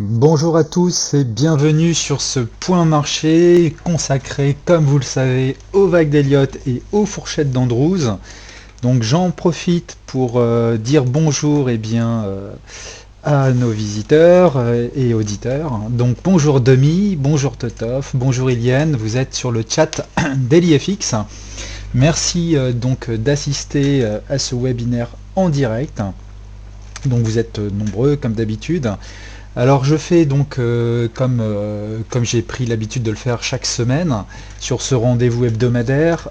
Bonjour à tous et bienvenue sur ce point marché consacré, comme vous le savez, aux vagues d'Elliott et aux fourchettes d'Andrews. Donc j'en profite pour dire bonjour à nos visiteurs et auditeurs. Donc bonjour Demi, bonjour Totof, bonjour Iliane, vous êtes sur le chat d'EliFX. Merci donc d'assister à ce webinaire en direct. Donc vous êtes nombreux comme d'habitude. Alors je fais donc comme j'ai pris l'habitude de le faire chaque semaine sur ce rendez-vous hebdomadaire,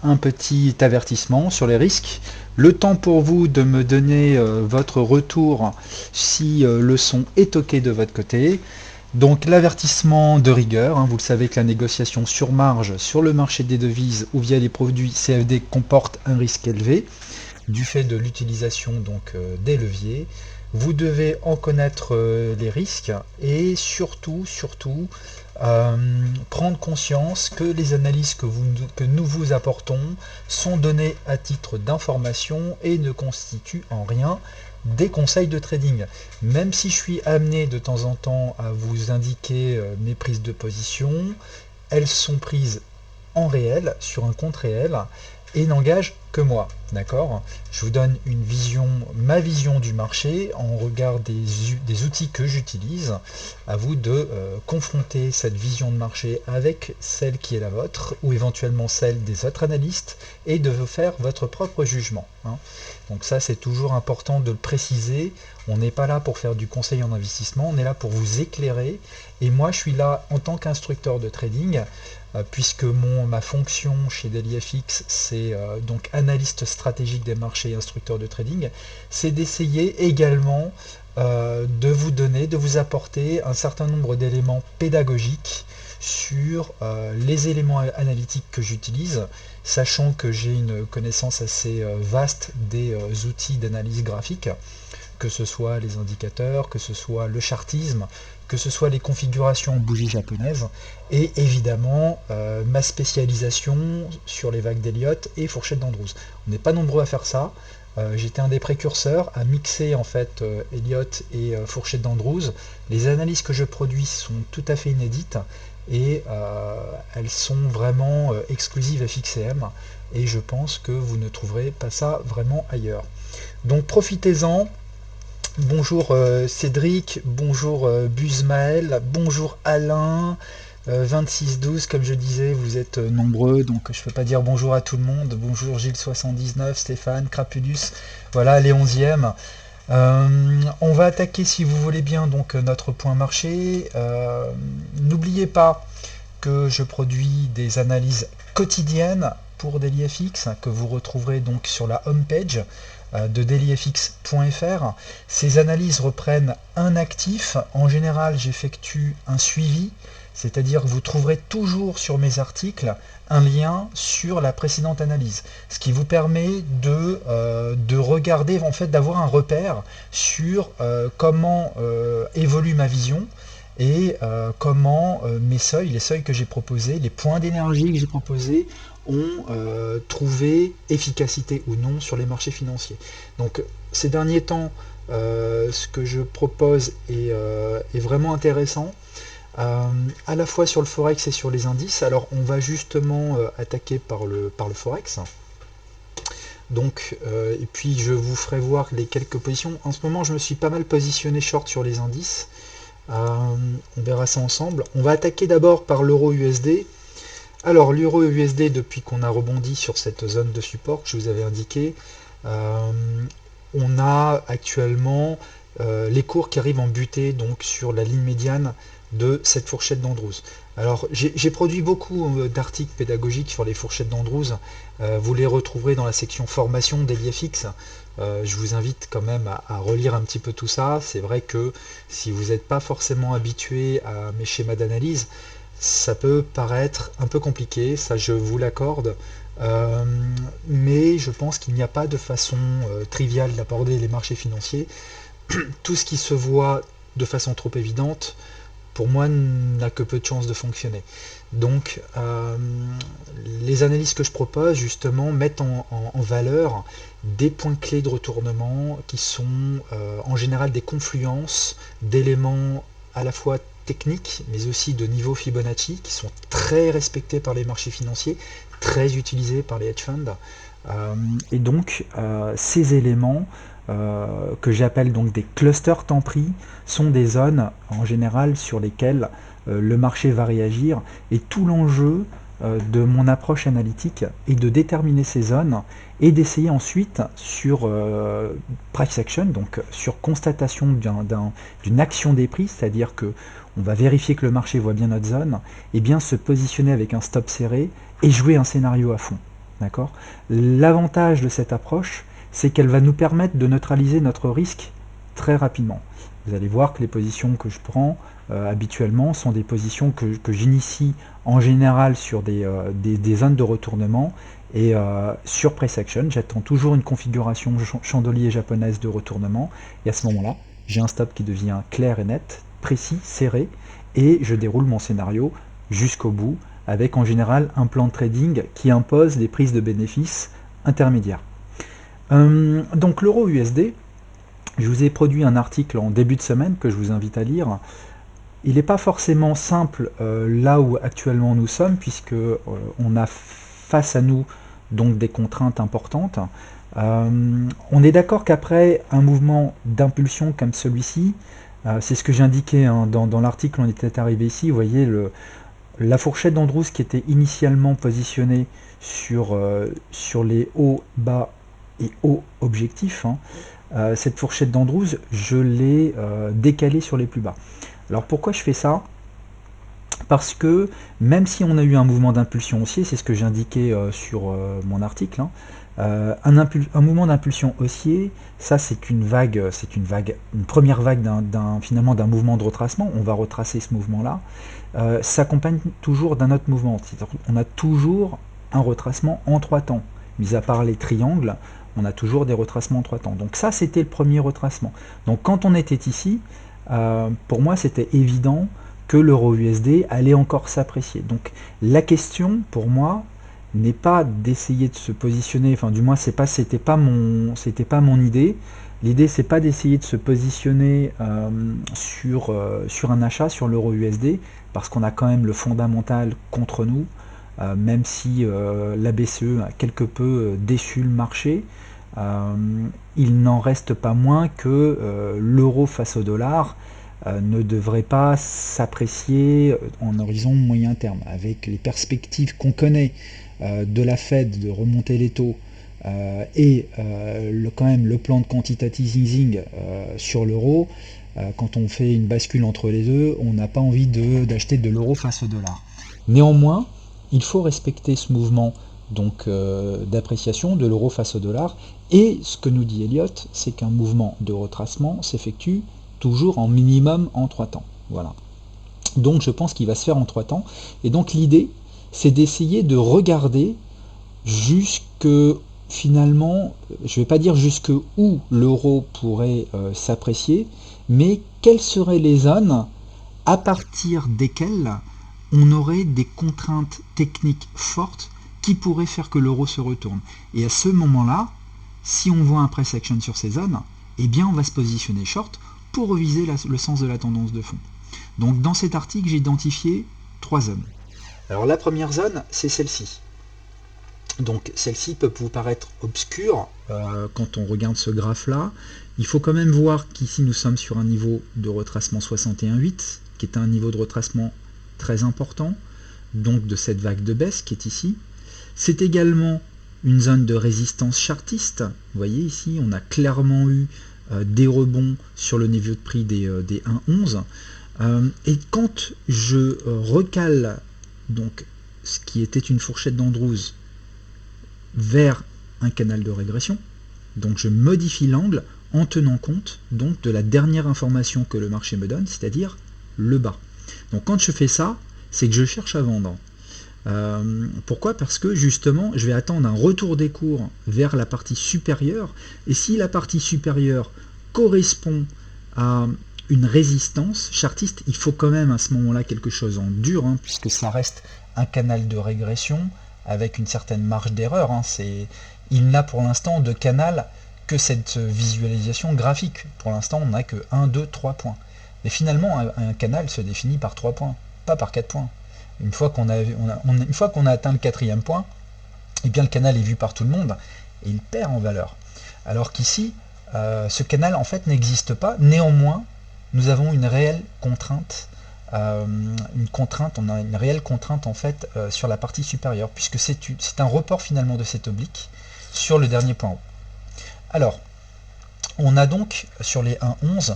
un petit avertissement sur les risques. Le temps pour vous de me donner votre retour si le son est OK de votre côté. Donc l'avertissement de rigueur, hein, vous le savez que la négociation sur marge sur le marché des devises ou via les produits CFD comporte un risque élevé du fait de l'utilisation des leviers. Vous devez en connaître les risques et surtout, prendre conscience que les analyses que nous vous apportons sont données à titre d'information et ne constituent en rien des conseils de trading. Même si je suis amené de temps en temps à vous indiquer mes prises de position, elles sont prises en réel, sur un compte réel, et n'engage que moi, d'accord? Je vous donne ma vision du marché en regard des outils que j'utilise. À vous de confronter cette vision de marché avec celle qui est la vôtre, ou éventuellement celle des autres analystes, et de vous faire votre propre jugement, hein. Donc ça, c'est toujours important de le préciser. On n'est pas là pour faire du conseil en investissement, on est là pour vous éclairer. Et moi, je suis là en tant qu'instructeur de trading, puisque ma fonction chez DailyFX, c'est donc analyste stratégique des marchés et instructeur de trading, c'est d'essayer également de vous apporter un certain nombre d'éléments pédagogiques sur les éléments analytiques que j'utilise, sachant que j'ai une connaissance assez vaste des outils d'analyse graphique, que ce soit les indicateurs, que ce soit le chartisme, que ce soit les configurations en bougies japonaises, et évidemment ma spécialisation sur les vagues d'Elliott et fourchettes d'Andrews. On n'est pas nombreux à faire ça. J'étais un des précurseurs à mixer en fait Elliott et fourchettes d'Andrews. Les analyses que je produis sont tout à fait inédites et elles sont vraiment exclusives à FXCM, et je pense que vous ne trouverez pas ça vraiment ailleurs. Donc profitez-en. Bonjour Cédric, bonjour Buzmaël, bonjour Alain, 2612, comme je disais, vous êtes nombreux, donc je ne peux pas dire bonjour à tout le monde. Bonjour Gilles79, Stéphane, Crapulus, voilà les 11e. On va attaquer, si vous voulez bien, donc notre point marché. N'oubliez pas que je produis des analyses quotidiennes pour DailyFX que vous retrouverez donc sur la homepage de dailyfx.fr. Ces analyses reprennent un actif. En général, j'effectue un suivi, c'est-à-dire que vous trouverez toujours sur mes articles un lien sur la précédente analyse, ce qui vous permet de regarder, en fait, d'avoir un repère sur comment évolue ma vision et comment les seuils que j'ai proposés, les points d'énergie que j'ai proposés ont trouvé efficacité ou non sur les marchés financiers. Donc ces derniers temps, ce que je propose est vraiment intéressant, à la fois sur le Forex et sur les indices. Alors on va justement attaquer par le Forex. Donc, et puis je vous ferai voir les quelques positions. En ce moment, je me suis pas mal positionné short sur les indices. On verra ça ensemble. On va attaquer d'abord par l'euro USD. Alors l'euro USD, depuis qu'on a rebondi sur cette zone de support que je vous avais indiqué, on a actuellement les cours qui arrivent en butée donc sur la ligne médiane de cette fourchette d'Andrews. Alors j'ai produit beaucoup d'articles pédagogiques sur les fourchettes d'Andrews. Vous les retrouverez dans la section formation d'EliFX. Je vous invite quand même à relire un petit peu tout ça. C'est vrai que si vous n'êtes pas forcément habitué à mes schémas d'analyse, ça peut paraître un peu compliqué, ça je vous l'accorde, mais je pense qu'il n'y a pas de façon triviale d'aborder les marchés financiers. Tout ce qui se voit de façon trop évidente pour moi, n'a que peu de chances de fonctionner. Donc, les analyses que je propose, justement, mettent en valeur des points clés de retournement qui sont en général des confluences d'éléments à la fois techniques, mais aussi de niveau Fibonacci, qui sont très respectés par les marchés financiers, très utilisés par les hedge funds. Et donc, ces éléments, que j'appelle donc des clusters temps prix, sont des zones en général sur lesquelles le marché va réagir, et tout l'enjeu de mon approche analytique est de déterminer ces zones et d'essayer ensuite sur price action, donc sur constatation d'une action des prix, c'est-à-dire que on va vérifier que le marché voit bien notre zone, et bien se positionner avec un stop serré et jouer un scénario à fond. D'accord ? L'avantage de cette approche, c'est qu'elle va nous permettre de neutraliser notre risque très rapidement. Vous allez voir que les positions que je prends habituellement sont des positions que j'initie en général sur des zones de retournement, et sur Price Action, j'attends toujours une configuration chandelier japonaise de retournement, et à ce moment-là, j'ai un stop qui devient clair et net, précis, serré, et je déroule mon scénario jusqu'au bout, avec en général un plan de trading qui impose des prises de bénéfices intermédiaires. Donc l'euro USD, je vous ai produit un article en début de semaine que je vous invite à lire. Il n'est pas forcément simple là où actuellement nous sommes, puisque on a face à nous donc des contraintes importantes. On est d'accord qu'après un mouvement d'impulsion comme celui-ci, c'est ce que j'indiquais dans l'article, on était arrivé ici, vous voyez la fourchette d'Andrews qui était initialement positionnée sur les hauts, bas et hauts objectifs, cette fourchette d'Andrews, je l'ai décalée sur les plus bas. Alors pourquoi je fais ça? Parce que même si on a eu un mouvement d'impulsion haussier, c'est ce que j'indiquais sur mon article, un mouvement d'impulsion haussier, ça c'est une première vague finalement d'un mouvement de retracement. On va retracer ce mouvement-là. S'accompagne toujours d'un autre mouvement. On a toujours un retracement en 3 temps. Mis à part les triangles, on a toujours des retracements en 3 temps. Donc ça, c'était le premier retracement. Donc quand on était ici, pour moi, c'était évident que l'euro USD allait encore s'apprécier. Donc la question, pour moi, n'est pas d'essayer de se positionner, enfin du moins c'était pas mon idée. L'idée, c'est pas d'essayer de se positionner sur un achat sur l'euro USD, parce qu'on a quand même le fondamental contre nous, même si la BCE a quelque peu déçu le marché. Il n'en reste pas moins que l'euro face au dollar ne devrait pas s'apprécier en horizon moyen terme, avec les perspectives qu'on connaît de la Fed de remonter les taux, et quand même le plan de quantitative easing sur l'euro. Quand on fait une bascule entre les deux, on n'a pas envie d'acheter de l'euro face au dollar. Néanmoins, il faut respecter ce mouvement donc d'appréciation de l'euro face au dollar, et ce que nous dit Elliott, c'est qu'un mouvement de retracement s'effectue toujours en minimum en 3 temps. Voilà. Donc je pense qu'il va se faire en 3 temps, et donc l'idée, c'est d'essayer de regarder jusque finalement, je ne vais pas dire jusque où l'euro pourrait s'apprécier, mais quelles seraient les zones à partir desquelles on aurait des contraintes techniques fortes qui pourraient faire que l'euro se retourne. Et à ce moment-là, si on voit un price action sur ces zones, eh bien on va se positionner short pour reviser le sens de la tendance de fond. Donc dans cet article, j'ai identifié 3 zones. Alors la première zone, c'est celle-ci. Donc celle-ci peut vous paraître obscure quand on regarde ce graphe-là. Il faut quand même voir qu'ici nous sommes sur un niveau de retracement 61,8, qui est un niveau de retracement très important, donc de cette vague de baisse qui est ici. C'est également une zone de résistance chartiste. Vous voyez ici, on a clairement eu des rebonds sur le niveau de prix des 1,11. Et quand je recale donc ce qui était une fourchette d'Andrews vers un canal de régression, donc je modifie l'angle en tenant compte donc de la dernière information que le marché me donne, c'est-à-dire le bas. Donc quand je fais ça, c'est que je cherche à vendre. Pourquoi? Parce que justement, je vais attendre un retour des cours vers la partie supérieure, et si la partie supérieure correspond à une résistance chartiste, il faut quand même à ce moment-là quelque chose en dur, hein, puisque ça reste un canal de régression avec une certaine marge d'erreur. Hein. Il n'a pour l'instant de canal que cette visualisation graphique. Pour l'instant, on n'a que 1, 2, 3 points. Mais finalement, un canal se définit par 3 points, pas par 4 points. Une fois qu'on a atteint le 4e point, et bien le canal est vu par tout le monde et il perd en valeur. Alors qu'ici, ce canal en fait n'existe pas. Néanmoins, nous avons une réelle contrainte, on a une réelle contrainte en fait sur la partie supérieure, puisque c'est un report finalement de cet oblique sur le dernier point haut. Alors, on a donc sur les 1,11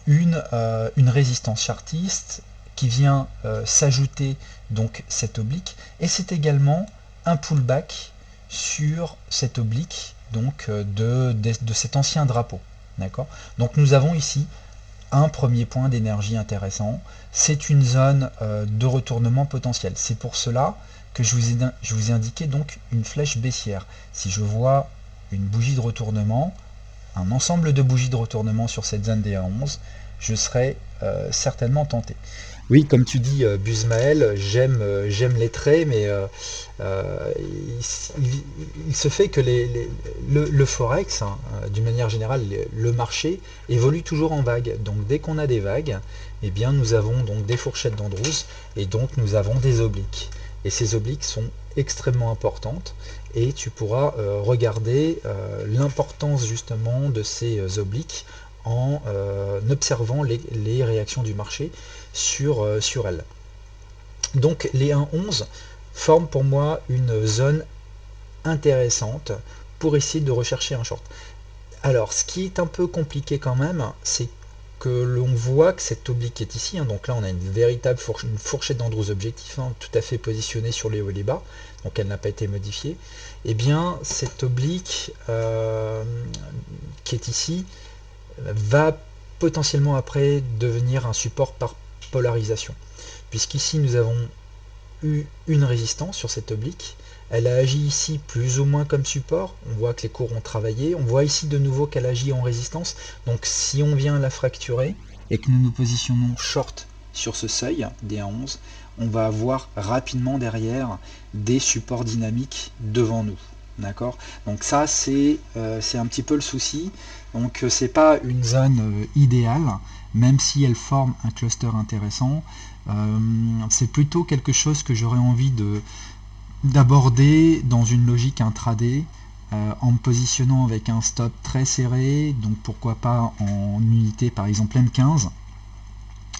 une résistance chartiste qui vient s'ajouter donc cet oblique, et c'est également un pullback sur cet oblique donc de cet ancien drapeau. D'accord. Donc nous avons ici un premier point d'énergie intéressant. C'est une zone de retournement potentiel. C'est pour cela que je vous ai indiqué donc une flèche baissière. Si je vois une bougie de retournement, un ensemble de bougies de retournement sur cette zone des 1,11, je serai certainement tenté. Oui, comme tu dis, Buzmael, j'aime les traits, mais il se fait que le Forex, hein, d'une manière générale, le marché, évolue toujours en vagues. Donc dès qu'on a des vagues, eh bien, nous avons donc des fourchettes d'Andrews, et donc nous avons des obliques. Et ces obliques sont extrêmement importantes, et tu pourras regarder l'importance justement de ces obliques en observant les réactions du marché sur elles. Donc les 1,11 forment pour moi une zone intéressante pour essayer de rechercher un short. Alors ce qui est un peu compliqué quand même, c'est que l'on voit que cette oblique est ici, hein, donc là on a une véritable fourchette d'Andrews objectif, hein, tout à fait positionnée sur les hauts et les bas, donc elle n'a pas été modifiée. Et bien cette oblique qui est ici va potentiellement après devenir un support par polarisation, puisqu'ici nous avons eu une résistance sur cette oblique, elle a agi ici plus ou moins comme support, on voit que les cours ont travaillé, on voit ici de nouveau qu'elle agit en résistance, donc si on vient la fracturer et que nous nous positionnons short sur ce seuil des 1,11, on va avoir rapidement derrière des supports dynamiques devant nous. D'accord. Donc ça c'est un petit peu le souci. Donc c'est pas une zone idéale, même si elle forme un cluster intéressant. C'est plutôt quelque chose que j'aurais envie d'aborder dans une logique intraday, en me positionnant avec un stop très serré, donc pourquoi pas en unité par exemple M15,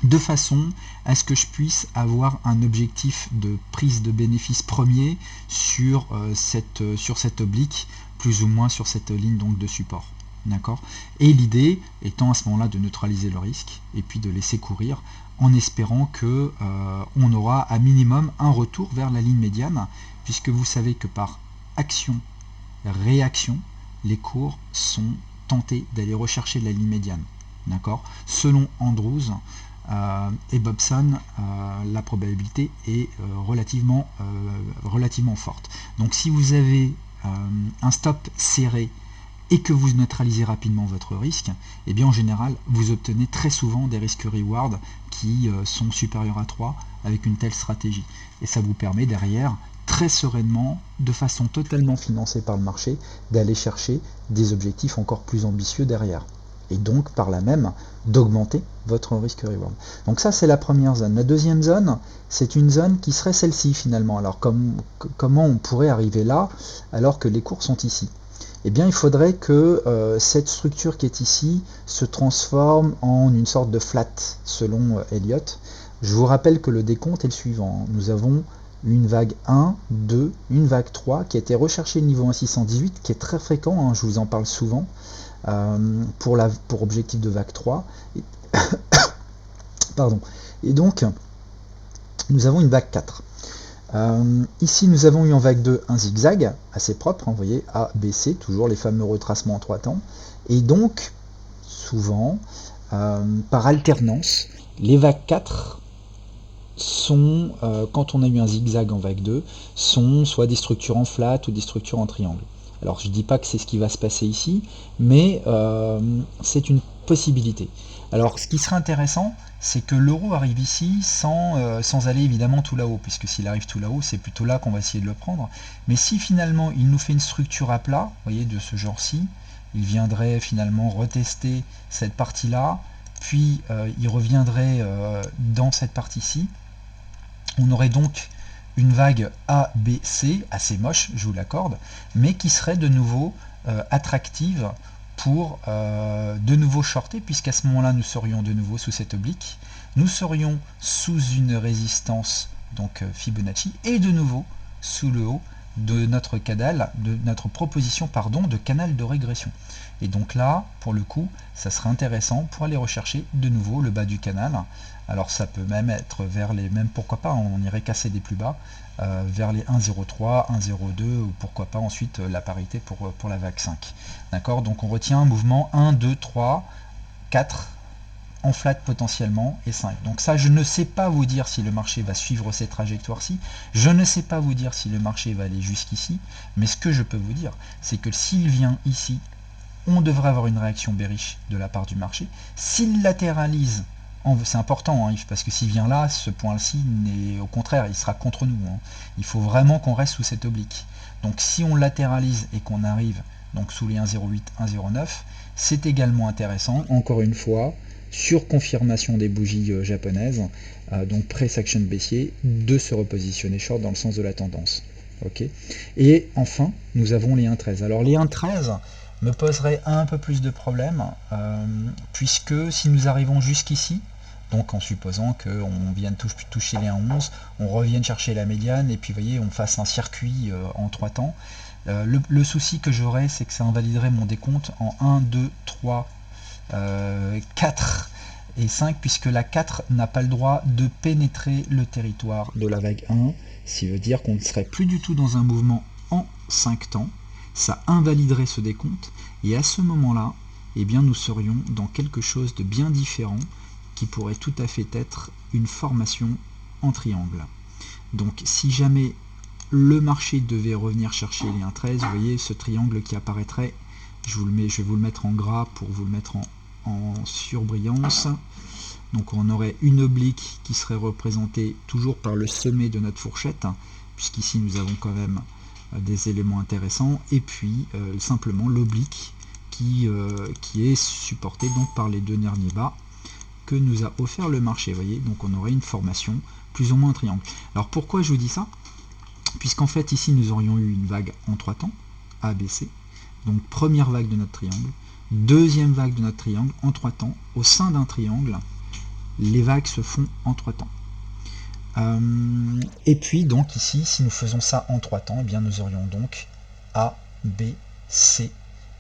de façon à ce que je puisse avoir un objectif de prise de bénéfice premier sur cette oblique, plus ou moins sur cette ligne donc de support. D'accord. Et l'idée étant à ce moment-là de neutraliser le risque et puis de laisser courir en espérant que on aura à minimum un retour vers la ligne médiane, puisque vous savez que par action-réaction, les cours sont tentés d'aller rechercher la ligne médiane. D'accord. Selon Andrews et Bobson, la probabilité est relativement forte. Donc si vous avez un stop serré et que vous neutralisez rapidement votre risque, et bien en général vous obtenez très souvent des risques reward qui sont supérieurs à 3 avec une telle stratégie. Et ça vous permet derrière très sereinement, de façon totalement financée par le marché, d'aller chercher des objectifs encore plus ambitieux derrière. Et donc par là même d'augmenter votre risque reward. Donc ça c'est la première zone. La deuxième zone, c'est une zone qui serait celle-ci finalement. Alors comment on pourrait arriver là alors que les cours sont ici? Eh bien il faudrait que cette structure qui est ici se transforme en une sorte de flat selon Elliott. Je vous rappelle que le décompte est le suivant. Nous avons une vague 1, 2, une vague 3 qui a été recherchée au niveau 1,618 qui est très fréquent, hein, je vous en parle souvent. Pour objectif de vague 3 pardon. Et donc nous avons une vague 4. Ici nous avons eu en vague 2 un zigzag assez propre, hein, vous voyez, A, B, C, toujours les fameux retracements en 3 temps, et donc souvent par alternance les vagues 4 sont, quand on a eu un zigzag en vague 2, sont soit des structures en flat ou des structures en triangle. Alors je ne dis pas que c'est ce qui va se passer ici, mais c'est une possibilité. Alors, ce qui serait intéressant, c'est que l'euro arrive ici sans aller évidemment tout là-haut, puisque s'il arrive tout là-haut, c'est plutôt là qu'on va essayer de le prendre. Mais si finalement il nous fait une structure à plat, vous voyez, de ce genre-ci, il viendrait finalement retester cette partie-là, puis il reviendrait dans cette partie-ci. On aurait donc une vague A, B, C, assez moche, je vous l'accorde, mais qui serait de nouveau attractive pour de nouveau shorter, puisqu'à ce moment-là, nous serions de nouveau sous cette oblique, nous serions sous une résistance, donc Fibonacci, et de nouveau sous le haut de notre canal, de notre proposition de canal de régression. Et donc là, pour le coup, ça serait intéressant pour aller rechercher de nouveau le bas du canal. Alors ça peut même être vers les mêmes, pourquoi pas, on irait casser des plus bas, vers les 1,03, 1,02, ou pourquoi pas ensuite la parité pour la vague 5. D'accord, donc on retient un mouvement 1, 2, 3, 4, en flat potentiellement, et 5. Donc ça, je ne sais pas vous dire si le marché va suivre cette trajectoire-ci, je ne sais pas vous dire si le marché va aller jusqu'ici, mais ce que je peux vous dire, c'est que s'il vient ici, on devrait avoir une réaction bearish de la part du marché. S'il latéralise, c'est important, hein, parce que s'il vient là, ce point-ci, au contraire, il sera contre nous. Hein. Il faut vraiment qu'on reste sous cette oblique. Donc si on latéralise et qu'on arrive donc sous les 1,08, 1,09, c'est également intéressant, encore une fois, sur confirmation des bougies japonaises, donc pré-action baissier, de se repositionner short dans le sens de la tendance. Okay. Et enfin, nous avons les 1,13. Alors les 1,13 me poserait un peu plus de problèmes, puisque si nous arrivons jusqu'ici, donc en supposant qu'on vienne toucher les 1,11, on revienne chercher la médiane, et puis vous voyez, on fasse un circuit en 3 temps, le souci que j'aurais, c'est que ça invaliderait mon décompte en 1, 2, 3, 4 et 5, puisque la 4 n'a pas le droit de pénétrer le territoire de la vague 1, ce qui veut dire qu'on ne serait plus du tout dans un mouvement en 5 temps, ça invaliderait ce décompte, et à ce moment-là, eh bien, nous serions dans quelque chose de bien différent, qui pourrait tout à fait être une formation en triangle. Donc si jamais le marché devait revenir chercher les 1,13, vous voyez ce triangle qui apparaîtrait, je vais vous le mettre en gras pour vous le mettre en surbrillance. Donc on aurait une oblique qui serait représentée toujours par le sommet de notre fourchette, puisqu'ici nous avons quand même des éléments intéressants, et puis simplement l'oblique qui est supportée donc par les deux derniers bas que nous a offert le marché. Vous voyez, donc on aurait une formation plus ou moins un triangle. Alors pourquoi je vous dis ça? Puisqu'en fait ici nous aurions eu une vague en 3 temps, A, B, C, donc première vague de notre triangle, deuxième vague de notre triangle en 3 temps. Au sein d'un triangle, les vagues se font en 3 temps. Et puis donc ici, si nous faisons ça en 3 temps, eh bien nous aurions donc A, B, C,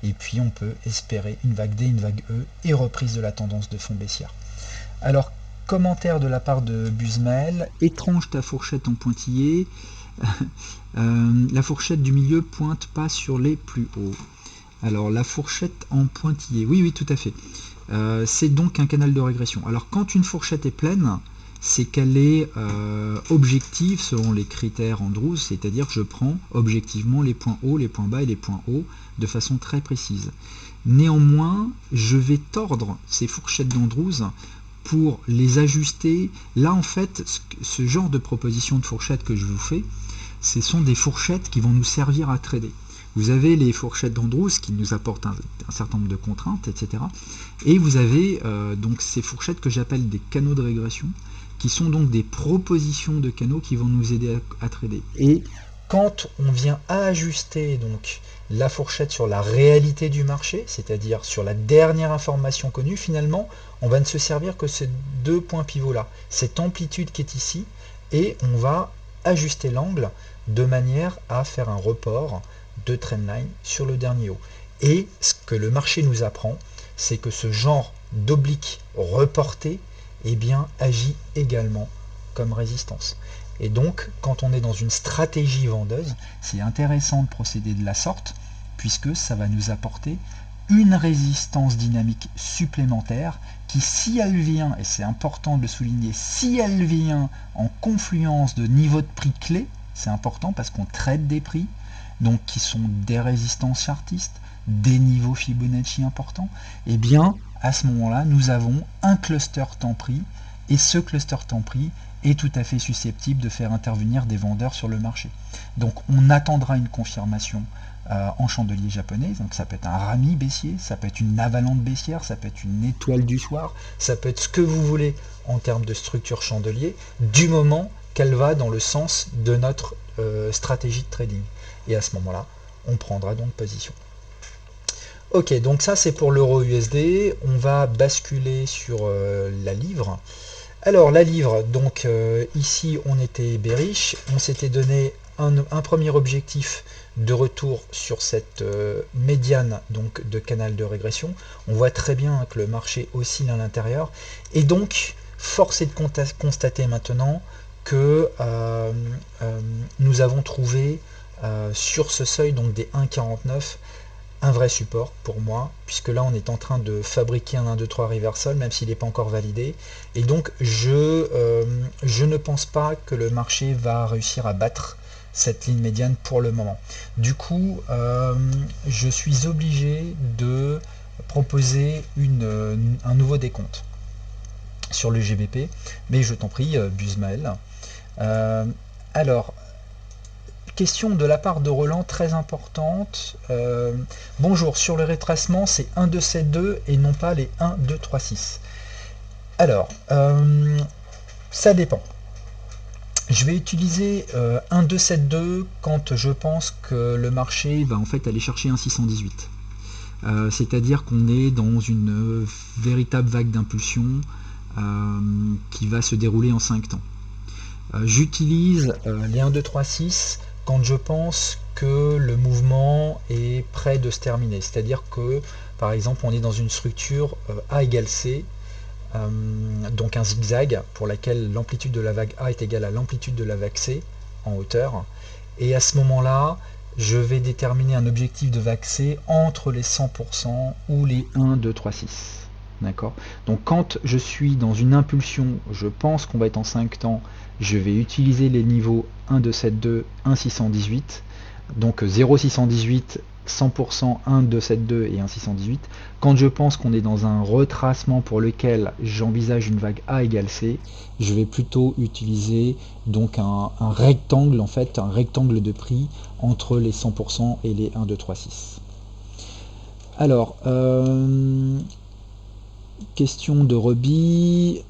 et puis on peut espérer une vague D, une vague E, et reprise de la tendance de fond baissière. Alors, commentaire de la part de Buzmael, étrange ta fourchette en pointillé, la fourchette du milieu pointe pas sur les plus hauts. Alors la fourchette en pointillé, oui tout à fait, c'est donc un canal de régression. Alors quand une fourchette est pleine, c'est qu'elle est objective selon les critères Andrews, c'est-à-dire que je prends objectivement les points hauts, les points bas et les points hauts de façon très précise. Néanmoins, je vais tordre ces fourchettes d'Andrews pour les ajuster. Là en fait, ce genre de proposition de fourchette que je vous fais, ce sont des fourchettes qui vont nous servir à trader. Vous avez les fourchettes d'Andrews qui nous apportent un certain nombre de contraintes, etc. Et vous avez donc ces fourchettes que j'appelle des canaux de régression, qui sont donc des propositions de canaux qui vont nous aider à trader. Et quand on vient ajuster donc la fourchette sur la réalité du marché, c'est-à-dire sur la dernière information connue, finalement, on va ne se servir que ces deux points pivots-là, cette amplitude qui est ici, et on va ajuster l'angle de manière à faire un report de trendline sur le dernier haut. Et ce que le marché nous apprend, c'est que ce genre d'oblique reporté, eh bien, agit également comme résistance. Et donc, quand on est dans une stratégie vendeuse, c'est intéressant de procéder de la sorte, puisque ça va nous apporter une résistance dynamique supplémentaire qui, si elle vient, et c'est important de le souligner, si elle vient en confluence de niveaux de prix clés, c'est important parce qu'on traite des prix, donc qui sont des résistances chartistes, des niveaux Fibonacci importants, eh bien, à ce moment-là, nous avons un cluster temps-prix, et ce cluster temps-prix est tout à fait susceptible de faire intervenir des vendeurs sur le marché. Donc on attendra une confirmation en chandelier japonais, donc ça peut être un rami baissier, ça peut être une avalanche baissière, ça peut être une étoile du soir, ça peut être ce que vous voulez en termes de structure chandelier, du moment qu'elle va dans le sens de notre stratégie de trading. Et à ce moment-là, on prendra donc position. Ok, donc ça c'est pour l'euro USD. On va basculer sur la livre. Alors la livre, donc ici on était bearish, on s'était donné un premier objectif de retour sur cette médiane donc de canal de régression. On voit très bien que le marché oscille à l'intérieur, et donc force est de constater maintenant que nous avons trouvé sur ce seuil donc des 1,49 un vrai support pour moi, puisque là on est en train de fabriquer un 1, 2, 3 reversal, même s'il n'est pas encore validé, et donc je ne pense pas que le marché va réussir à battre cette ligne médiane pour le moment. Du coup, je suis obligé de proposer un nouveau décompte sur le GBP, mais je t'en prie, Busmaël. Alors, question de la part de Roland très importante. Bonjour, sur le retracement, c'est 1, 2, 7, 2 et non pas les 1, 2, 3, 6. Alors, ça dépend. Je vais utiliser 1, 2, 7, 2 quand je pense que le marché va en fait aller chercher un 618. C'est-à-dire qu'on est dans une véritable vague d'impulsion qui va se dérouler en 5 temps. J'utilise les 1, 2, 3, 6 quand je pense que le mouvement est prêt de se terminer. C'est-à-dire que, par exemple, on est dans une structure A égale C, donc un zigzag pour laquelle l'amplitude de la vague A est égale à l'amplitude de la vague C en hauteur. Et à ce moment-là, je vais déterminer un objectif de vague C entre les 100% ou les 1, 2, 3, 6. D'accord. Donc quand je suis dans une impulsion, je pense qu'on va être en 5 temps, je vais utiliser les niveaux 1, 2, 7, 2, 1, 618. Donc 0, 618, 100%, 1, 2, 7, 2 et 1, 618. Quand je pense qu'on est dans un retracement pour lequel j'envisage une vague A égale C, je vais plutôt utiliser donc un rectangle, en fait, un rectangle de prix entre les 100% et les 1, 2, 3, 6. Alors, question de Roby.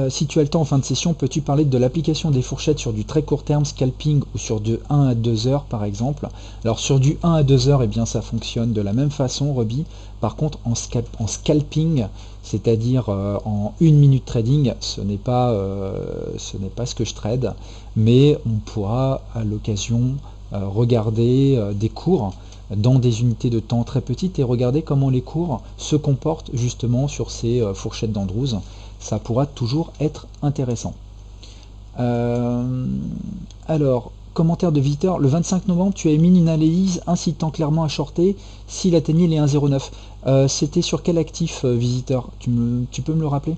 Si tu as le temps en fin de session, peux-tu parler de l'application des fourchettes sur du très court terme, scalping, ou sur de 1 à 2 heures par exemple? Alors sur du 1 à 2 heures, eh bien, ça fonctionne de la même façon, Roby. Par contre, en scalping, c'est-à-dire en 1 minute trading, ce n'est pas ce que je trade, mais on pourra à l'occasion regarder des cours dans des unités de temps très petites et regarder comment les cours se comportent justement sur ces fourchettes d'Andrews. Ça pourra toujours être intéressant. Alors, commentaire de visiteur, le 25 novembre, tu as émis une analyse incitant clairement à shorter s'il atteignait les 1,09. C'était sur quel actif, visiteur? Tu peux me le rappeler?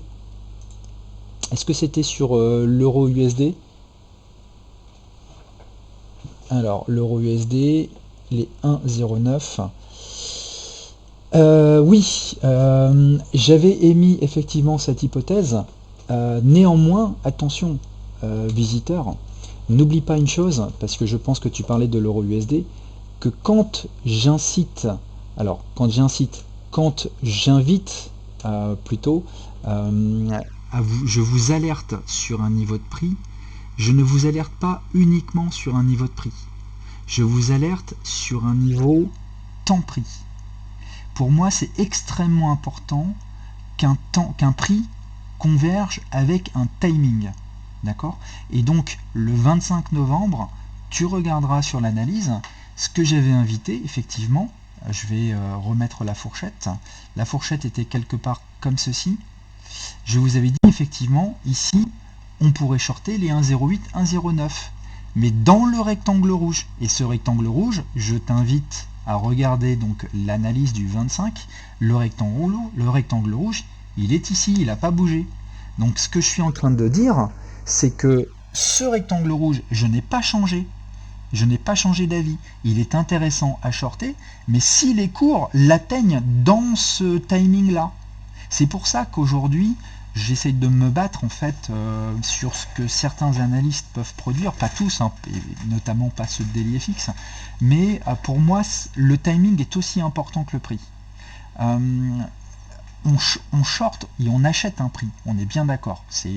Est-ce que c'était sur l'euro USD? Alors, l'euro USD, les 1,09. Oui, j'avais émis effectivement cette hypothèse. Néanmoins, attention, visiteur, n'oublie pas une chose, parce que je pense que tu parlais de l'euro USD, que quand j'invite plutôt, je vous alerte sur un niveau de prix, je ne vous alerte pas uniquement sur un niveau de prix. Je vous alerte sur un niveau temps-prix. Pour moi, c'est extrêmement important qu'un prix converge avec un timing. D'accord? Et donc, le 25 novembre, tu regarderas sur l'analyse ce que j'avais invité, effectivement. Je vais remettre la fourchette. La fourchette était quelque part comme ceci. Je vous avais dit, effectivement, ici, on pourrait shorter les 1,08, 1,09. Mais dans le rectangle rouge. Et ce rectangle rouge, je t'invite à regarder donc l'analyse du 25, le rectangle rouge, il est ici, il n'a pas bougé. Donc ce que je suis en train de dire, c'est que ce rectangle rouge, je n'ai pas changé. Je n'ai pas changé d'avis. Il est intéressant à shorter, mais si les cours l'atteignent dans ce timing-là, C'est pour ça qu'aujourd'hui, j'essaye de me battre en fait sur ce que certains analystes peuvent produire, pas tous, hein, et notamment pas ceux de DailyFX, mais pour moi, le timing est aussi important que le prix. On short et on achète un prix, on est bien d'accord, c'est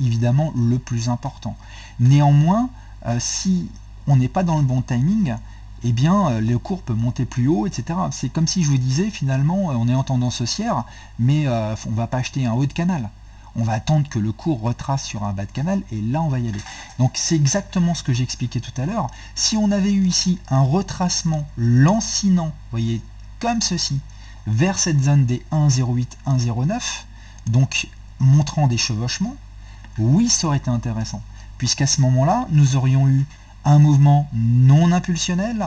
évidemment le plus important. Néanmoins, si on n'est pas dans le bon timing, eh bien le cours peut monter plus haut, etc. C'est comme si je vous disais, finalement, on est en tendance haussière, mais on ne va pas acheter un haut de canal. On va attendre que le cours retrace sur un bas de canal, et là on va y aller. Donc c'est exactement ce que j'expliquais tout à l'heure. Si on avait eu ici un retracement lancinant, vous voyez, comme ceci, vers cette zone des 1,08, 1,09, donc montrant des chevauchements, oui, ça aurait été intéressant, puisqu'à ce moment-là, nous aurions eu un mouvement non impulsionnel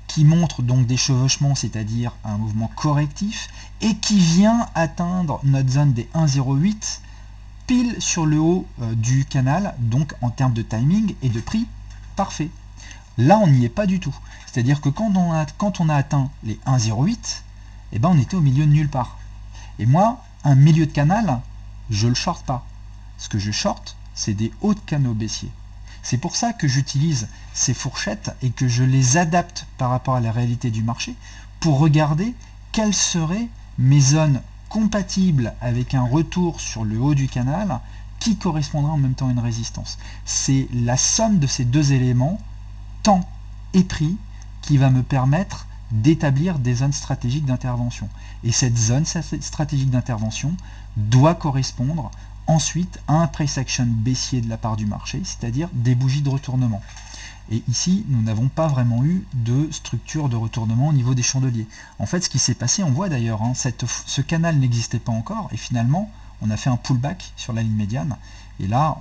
qui montre donc des chevauchements, c'est-à-dire un mouvement correctif, et qui vient atteindre notre zone des 1,08 pile sur le haut du canal, donc en termes de timing et de prix, parfait. Là, on n'y est pas du tout. C'est-à-dire que quand on a atteint les 1,08, eh ben, on était au milieu de nulle part. Et moi, un milieu de canal, je ne le short pas. Ce que je short, c'est des hauts de canaux baissiers. C'est pour ça que j'utilise ces fourchettes et que je les adapte par rapport à la réalité du marché pour regarder quelles seraient mes zones compatibles avec un retour sur le haut du canal qui correspondra en même temps à une résistance. C'est la somme de ces deux éléments, temps et prix, qui va me permettre d'établir des zones stratégiques d'intervention. Et cette zone stratégique d'intervention doit correspondre ensuite à un price action baissier de la part du marché, c'est-à-dire des bougies de retournement. Et ici, nous n'avons pas vraiment eu de structure de retournement au niveau des chandeliers. En fait, ce qui s'est passé, on voit d'ailleurs, hein, ce canal n'existait pas encore, et finalement, on a fait un pullback sur la ligne médiane, et là,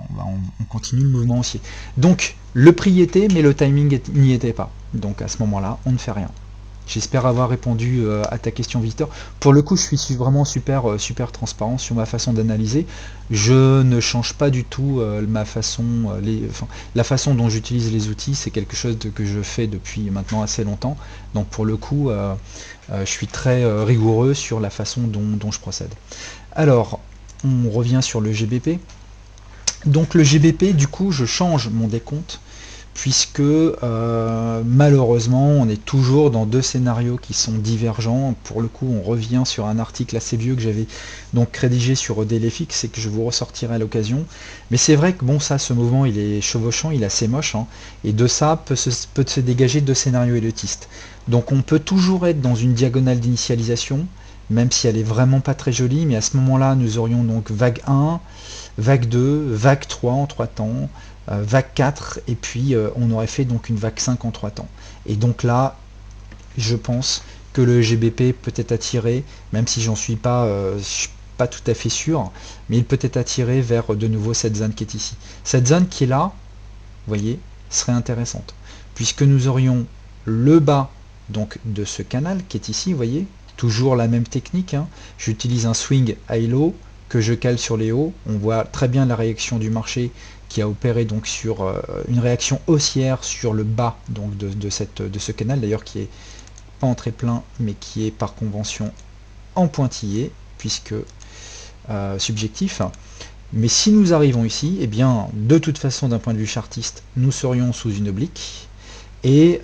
on continue le mouvement haussier. Donc, le prix y était, mais le timing n'y était pas. Donc, à ce moment-là, on ne fait rien. J'espère avoir répondu à ta question, Victor. Pour le coup, je suis vraiment super transparent sur ma façon d'analyser. Je ne change pas du tout ma façon, la façon dont j'utilise les outils. C'est quelque chose que je fais depuis maintenant assez longtemps. Donc pour le coup, je suis très rigoureux sur la façon dont je procède. Alors, on revient sur le GBP. Donc le GBP, du coup, je change mon décompte, puisque malheureusement on est toujours dans deux scénarios qui sont divergents. Pour le coup, on revient sur un article assez vieux que j'avais donc rédigé sur DailyFX et que je vous ressortirai à l'occasion. Mais c'est vrai que bon, ça, ce mouvement il est chevauchant, il est assez moche, hein, et de ça peut se dégager deux scénarios élitistes. Donc on peut toujours être dans une diagonale d'initialisation, même si elle est vraiment pas très jolie, mais à ce moment-là, nous aurions donc vague 1, vague 2, vague 3 en 3 temps, vague 4, et puis on aurait fait donc une vague 5 en 3 temps. Et donc là, je pense que le GBP peut être attiré, même si je suis pas tout à fait sûr, mais il peut être attiré vers de nouveau cette zone qui est ici. Cette zone qui est là, vous voyez, serait intéressante, puisque nous aurions le bas donc de ce canal qui est ici, vous voyez, toujours la même technique, hein. J'utilise un swing high-low que je cale sur les hauts. On voit très bien la réaction du marché qui a opéré donc sur une réaction haussière sur le bas donc de ce canal, d'ailleurs qui est pas en très plein mais qui est par convention en pointillé puisque subjectif. Mais si nous arrivons ici, eh bien de toute façon d'un point de vue chartiste, nous serions sous une oblique et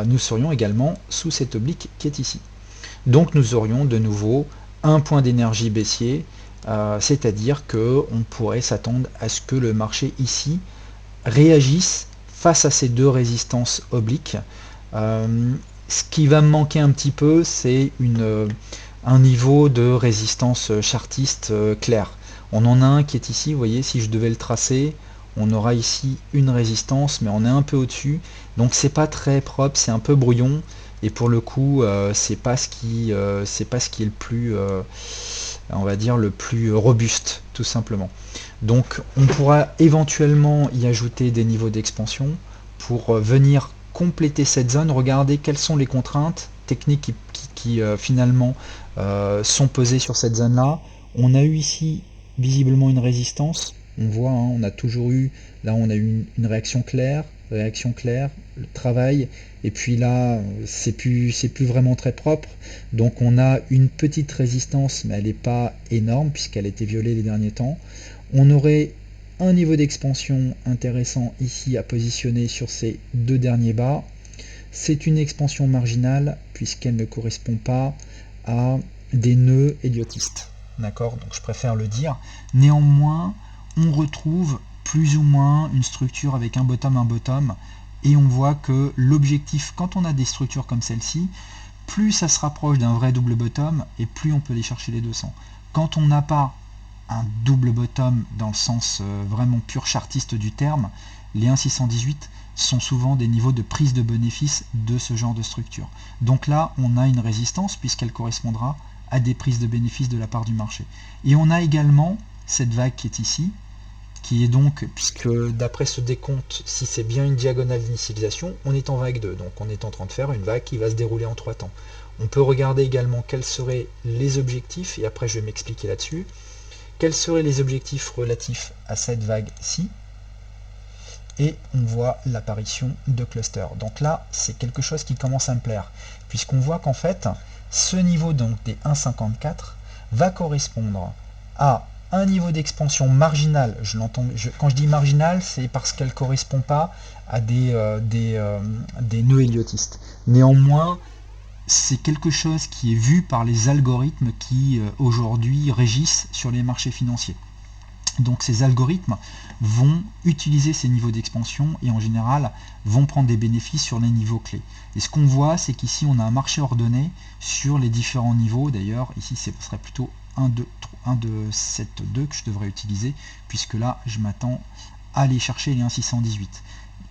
nous serions également sous cette oblique qui est ici. Donc nous aurions de nouveau un point d'énergie baissier, c'est-à-dire qu'on pourrait s'attendre à ce que le marché ici réagisse face à ces deux résistances obliques. Ce qui va me manquer un petit peu, c'est un niveau de résistance chartiste clair. On en a un qui est ici, vous voyez, si je devais le tracer, on aura ici une résistance, mais on est un peu au-dessus, donc c'est pas très propre, c'est un peu brouillon, et pour le coup, c'est pas ce qui est le plus, on va dire, le plus robuste, tout simplement. Donc on pourra éventuellement y ajouter des niveaux d'expansion pour venir compléter cette zone, regarder quelles sont les contraintes techniques qui finalement sont posées sur cette zone-là. On a eu ici visiblement une résistance, on voit, hein, on a toujours eu, là on a eu une réaction claire, réaction claire, le travail, et puis là, c'est plus vraiment très propre. Donc on a une petite résistance, mais elle n'est pas énorme, puisqu'elle a été violée les derniers temps. On aurait un niveau d'expansion intéressant ici à positionner sur ces deux derniers bas. C'est une expansion marginale, puisqu'elle ne correspond pas à des nœuds héliotistes. D'accord, donc je préfère le dire. Néanmoins, on retrouve plus ou moins une structure avec un bottom, et on voit que l'objectif, quand on a des structures comme celle-ci, plus ça se rapproche d'un vrai double bottom, et plus on peut aller chercher les 200. Quand on n'a pas un double bottom dans le sens vraiment pur chartiste du terme, les 1,618 sont souvent des niveaux de prise de bénéfice de ce genre de structure. Donc là, on a une résistance puisqu'elle correspondra à des prises de bénéfices de la part du marché. Et on a également cette vague qui est ici, qui est donc, puisque d'après ce décompte, si c'est bien une diagonale d'initialisation, on est en vague 2, donc on est en train de faire une vague qui va se dérouler en 3 temps. On peut regarder également quels seraient les objectifs, et après je vais m'expliquer là-dessus. Quels seraient les objectifs relatifs à cette vague-ci? Et on voit l'apparition de clusters. Donc là, c'est quelque chose qui commence à me plaire, puisqu'on voit qu'en fait, ce niveau donc des 1,54 va correspondre à un niveau d'expansion marginal. Quand je dis marginal, c'est parce qu'elle ne correspond pas à des nœuds héliotistes. Néanmoins, c'est quelque chose qui est vu par les algorithmes qui aujourd'hui régissent sur les marchés financiers. Donc ces algorithmes vont utiliser ces niveaux d'expansion et en général vont prendre des bénéfices sur les niveaux clés. Et ce qu'on voit, c'est qu'ici on a un marché ordonné sur les différents niveaux. D'ailleurs, ici ce serait plutôt 1, 2, 7, 2 que je devrais utiliser, puisque là je m'attends à aller chercher les 1,618.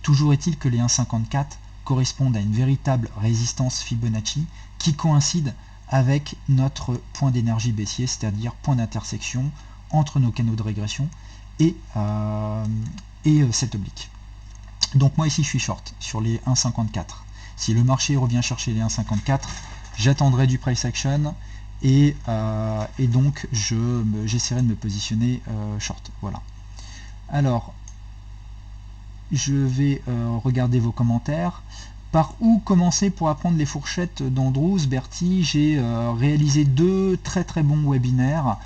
Toujours est-il que les 1,54 correspondent à une véritable résistance Fibonacci qui coïncide avec notre point d'énergie baissier, c'est-à-dire point d'intersection entre nos canaux de régression et cette oblique. Donc moi ici je suis short sur les 1,54. Si le marché revient chercher les 1,54, j'attendrai du price action et donc j'essaierai de me positionner short. Voilà. Alors, je vais regarder vos commentaires. Par où commencer pour apprendre les fourchettes d'Andrews, Bertie? J'ai réalisé 2 très très bons webinaires.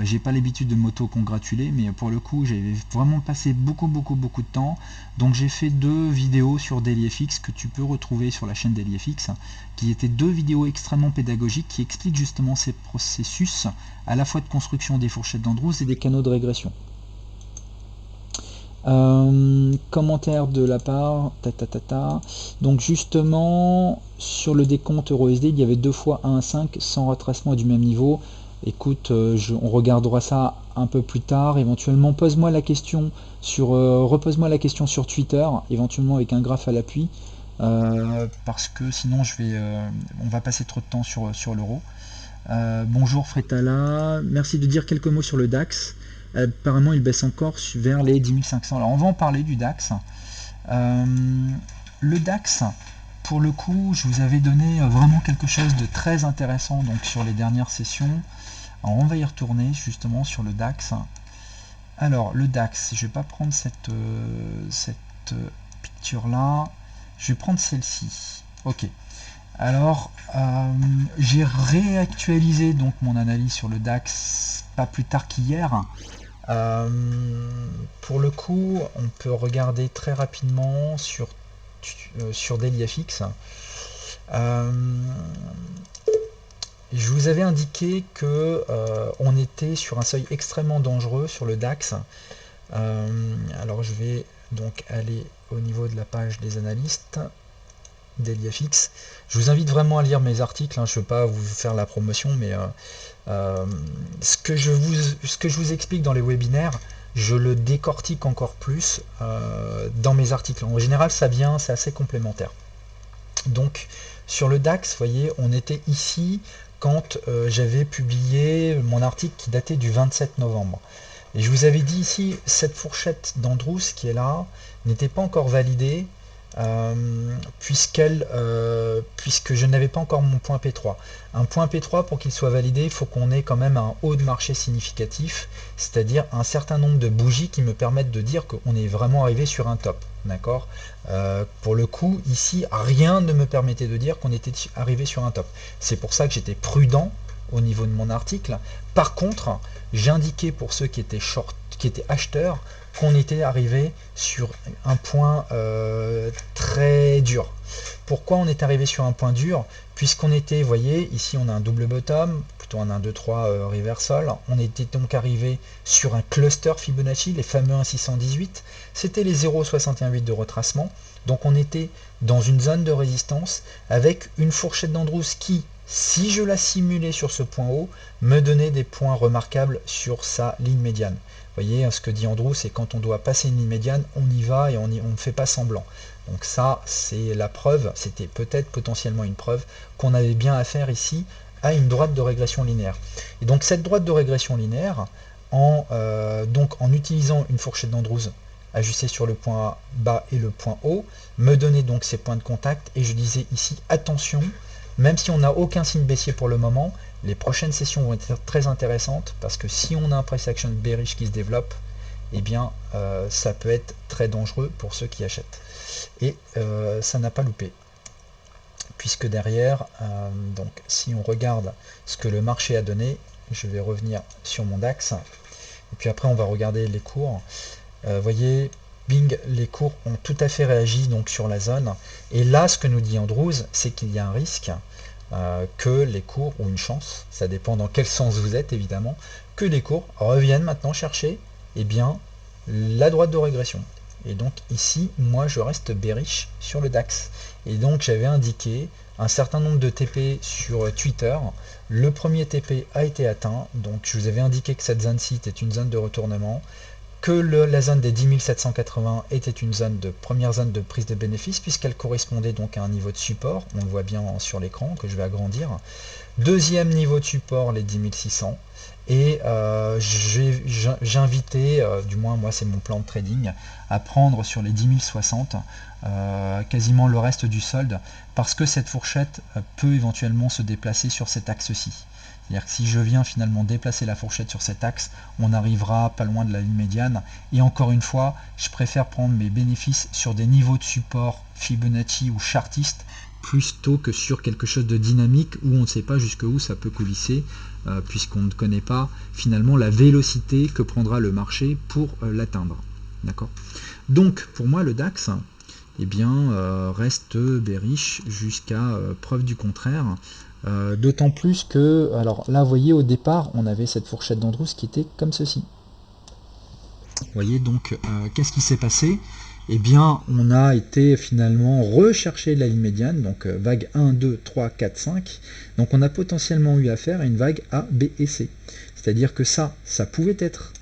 J'ai pas l'habitude de m'auto-congratuler, mais pour le coup j'ai vraiment passé beaucoup de temps. Donc j'ai fait 2 vidéos sur DailyFX que tu peux retrouver sur la chaîne DailyFX, qui étaient 2 vidéos extrêmement pédagogiques qui expliquent justement ces processus à la fois de construction des fourchettes d'Andrews et des canaux de régression. Commentaire de la part donc justement sur le décompte EURUSD il y avait 2 fois 1,5 sans retracement du même niveau. Écoute, on regardera ça un peu plus tard. Éventuellement repose-moi la question sur Twitter, éventuellement avec un graphe à l'appui, parce que sinon on va passer trop de temps sur l'euro. Bonjour Frétala, merci de dire quelques mots sur le DAX. Apparemment il baisse encore vers les 10 500. Alors on va en parler du DAX. Le DAX, pour le coup, je vous avais donné vraiment quelque chose de très intéressant donc sur les dernières sessions. Alors on va y retourner justement sur le DAX. Alors le DAX, je vais pas prendre cette picture là, je vais prendre celle-ci. Ok. Alors j'ai réactualisé donc mon analyse sur le DAX pas plus tard qu'hier. Pour le coup, on peut regarder très rapidement sur DailyFX. Je vous avais indiqué que on était sur un seuil extrêmement dangereux sur le DAX. Alors je vais donc aller au niveau de la page des analystes DailyFX. Je vous invite vraiment à lire mes articles, hein. Je ne veux pas vous faire la promotion, mais ce que je vous explique dans les webinaires, je le décortique encore plus dans mes articles. En général, c'est assez complémentaire. Donc sur le DAX, vous voyez, on était ici quand j'avais publié mon article qui datait du 27 novembre. Et je vous avais dit ici, cette fourchette d'Andrews qui est là, n'était pas encore validée puisque je n'avais pas encore mon point P3. Un point P3, pour qu'il soit validé, il faut qu'on ait quand même un haut de marché significatif, c'est-à-dire un certain nombre de bougies qui me permettent de dire qu'on est vraiment arrivé sur un top. D'accord. Pour le coup, ici, rien ne me permettait de dire qu'on était arrivé sur un top. C'est pour ça que j'étais prudent au niveau de mon article. Par contre, j'indiquais pour ceux qui étaient qui étaient acheteurs, qu'on était arrivé sur un point très dur. Pourquoi on est arrivé sur un point dur? Puisqu'on était, vous voyez, ici on a un double bottom, plutôt un 1, 2, 3 reversal. On était donc arrivé sur un cluster Fibonacci, les fameux 1,618. C'était les 0,68 de retracement. Donc on était dans une zone de résistance avec une fourchette d'Andrews qui, si je la simulais sur ce point haut, me donnait des points remarquables sur sa ligne médiane. Vous voyez, ce que dit Andrews, c'est quand on doit passer une ligne médiane, on y va et on ne fait pas semblant. Donc ça, c'est la preuve, c'était peut-être potentiellement une preuve qu'on avait bien affaire ici à une droite de régression linéaire. Et donc cette droite de régression linéaire, en utilisant une fourchette d'Andrews ajustée sur le point bas et le point haut, me donnait donc ces points de contact, et je disais ici, attention, même si on n'a aucun signe baissier pour le moment, les prochaines sessions vont être très intéressantes, parce que si on a un price action bearish qui se développe, eh bien ça peut être très dangereux pour ceux qui achètent. Et ça n'a pas loupé, puisque derrière, donc si on regarde ce que le marché a donné, je vais revenir sur mon DAX, et puis après on va regarder les cours. Voyez, bing, les cours ont tout à fait réagi donc sur la zone, et là ce que nous dit Andrews, c'est qu'il y a un risque que les cours, ou une chance, ça dépend dans quel sens vous êtes évidemment, que les cours reviennent maintenant chercher bien, la droite de régression. Et donc ici, moi je reste bearish sur le DAX. Et donc j'avais indiqué un certain nombre de TP sur Twitter. Le premier TP a été atteint, donc je vous avais indiqué que cette zone-ci était une zone de retournement, que la zone des 10 780 était une première zone de prise de bénéfice, puisqu'elle correspondait donc à un niveau de support, on le voit bien sur l'écran que je vais agrandir. Deuxième niveau de support, les 10 600, et j'invitais, du moins moi c'est mon plan de trading, à prendre sur les 10 060 quasiment le reste du solde, parce que cette fourchette peut éventuellement se déplacer sur cet axe-ci. C'est-à-dire que si je viens finalement déplacer la fourchette sur cet axe, on arrivera pas loin de la ligne médiane. Et encore une fois, je préfère prendre mes bénéfices sur des niveaux de support Fibonacci ou chartiste, plutôt que sur quelque chose de dynamique où on ne sait pas jusqu'où ça peut coulisser, puisqu'on ne connaît pas finalement la vélocité que prendra le marché pour l'atteindre. D'accord. Donc pour moi le DAX reste bearish jusqu'à preuve du contraire. D'autant plus que, alors là vous voyez au départ on avait cette fourchette d'Andrews qui était comme ceci. Vous voyez donc qu'est-ce qui s'est passé? Eh bien on a été finalement rechercher la ligne médiane, donc vague 1, 2, 3, 4, 5. Donc on a potentiellement eu affaire à une vague A, B et C. C'est-à-dire que ça pouvait être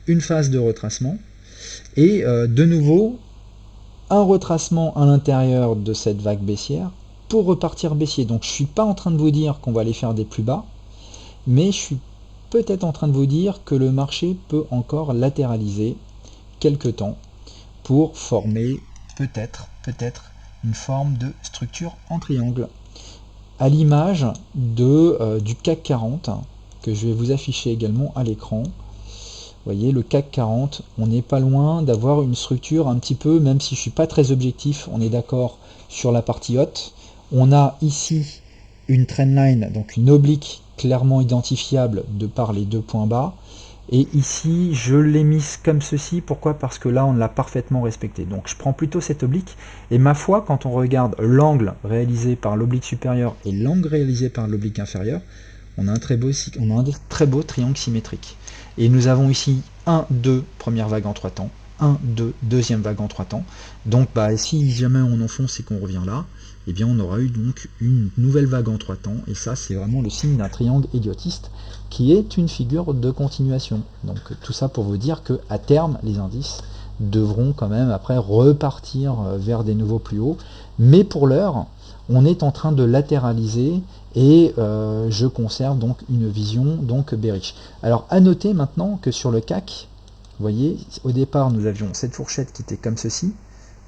une phase de retracement, et de nouveau un retracement à l'intérieur de cette vague baissière pour repartir baissier. Donc je ne suis pas en train de vous dire qu'on va aller faire des plus bas, mais je suis peut-être en train de vous dire que le marché peut encore latéraliser quelque temps pour former peut-être une forme de structure en triangle, à l'image du CAC 40 que je vais vous afficher également à l'écran. Vous voyez, le CAC 40, on n'est pas loin d'avoir une structure un petit peu, même si je ne suis pas très objectif, on est d'accord sur la partie haute. On a ici une trendline, donc une oblique clairement identifiable de par les deux points bas. Et ici, je l'ai mise comme ceci. Pourquoi? Parce que là, on l'a parfaitement respecté. Donc, je prends plutôt cette oblique. Et ma foi, quand on regarde l'angle réalisé par l'oblique supérieure et l'angle réalisé par l'oblique inférieure, on a un très beau triangle symétrique. Et nous avons ici 1, 2, première vague en 3 temps, 1, 2, deuxième vague en 3 temps. Donc si jamais on enfonce et qu'on revient là, eh bien on aura eu donc une nouvelle vague en 3 temps, et ça c'est vraiment le signe d'un triangle héliotiste qui est une figure de continuation. Donc tout ça pour vous dire que à terme les indices devront quand même après repartir vers des nouveaux plus hauts, mais pour l'heure on est en train de latéraliser, et je conserve donc une vision donc bearish. Alors à noter maintenant que sur le CAC, vous voyez, au départ nous avions cette fourchette qui était comme ceci,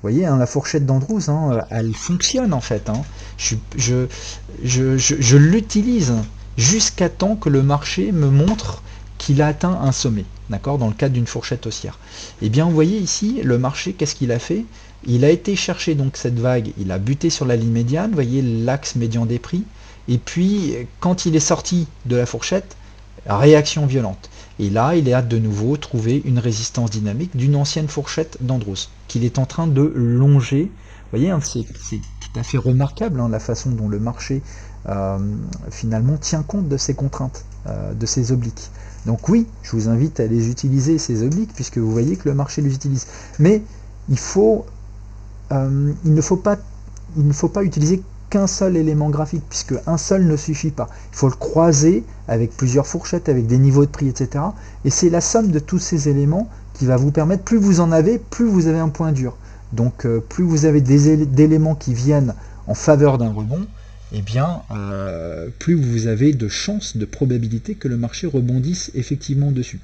voyez, hein, la fourchette d'Andrews, hein, elle fonctionne en fait. Hein. Je l'utilise jusqu'à temps que le marché me montre qu'il a atteint un sommet, d'accord, dans le cadre d'une fourchette haussière. Et bien, vous voyez ici, le marché, qu'est-ce qu'il a fait? Il a été chercher donc cette vague, il a buté sur la ligne médiane, vous voyez l'axe médian des prix, et puis quand il est sorti de la fourchette, réaction violente. Et là, il a de nouveau trouvé une résistance dynamique d'une ancienne fourchette d'Andrews, qu'il est en train de longer. Vous voyez, hein, c'est tout à fait remarquable hein, la façon dont le marché finalement tient compte de ces contraintes, de ces obliques. Donc oui, je vous invite à les utiliser, ces obliques, puisque vous voyez que le marché les utilise. Mais il ne faut pas utiliser qu'un seul élément graphique, puisque un seul ne suffit pas. Il faut le croiser avec plusieurs fourchettes, avec des niveaux de prix, etc. Et c'est la somme de tous ces éléments qui va vous permettre, plus vous en avez, plus vous avez un point dur. Donc plus vous avez d'éléments qui viennent en faveur d'un rebond, eh bien, plus vous avez de chances, de probabilité que le marché rebondisse effectivement dessus.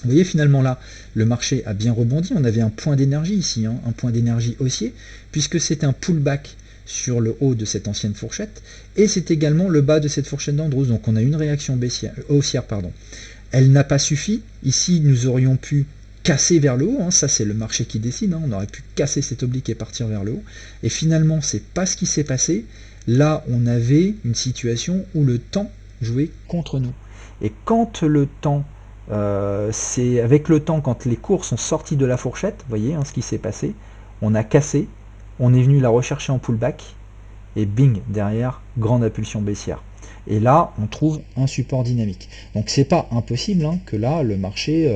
Vous voyez finalement là, le marché a bien rebondi, on avait un point d'énergie ici, hein, un point d'énergie haussier, puisque c'est un pullback sur le haut de cette ancienne fourchette, et c'est également le bas de cette fourchette d'Andrews, donc on a une réaction haussière. Elle n'a pas suffi, ici nous aurions pu casser vers le haut, hein, ça c'est le marché qui décide, hein, on aurait pu casser cette oblique et partir vers le haut, et finalement c'est pas ce qui s'est passé, là on avait une situation où le temps jouait contre nous, et quand le temps c'est avec le temps, quand les cours sont sortis de la fourchette, vous voyez hein, ce qui s'est passé, on a cassé, on est venu la rechercher en pullback, et bing, derrière, grande impulsion baissière. Et là, on trouve un support dynamique. Donc c'est pas impossible hein, que là, le marché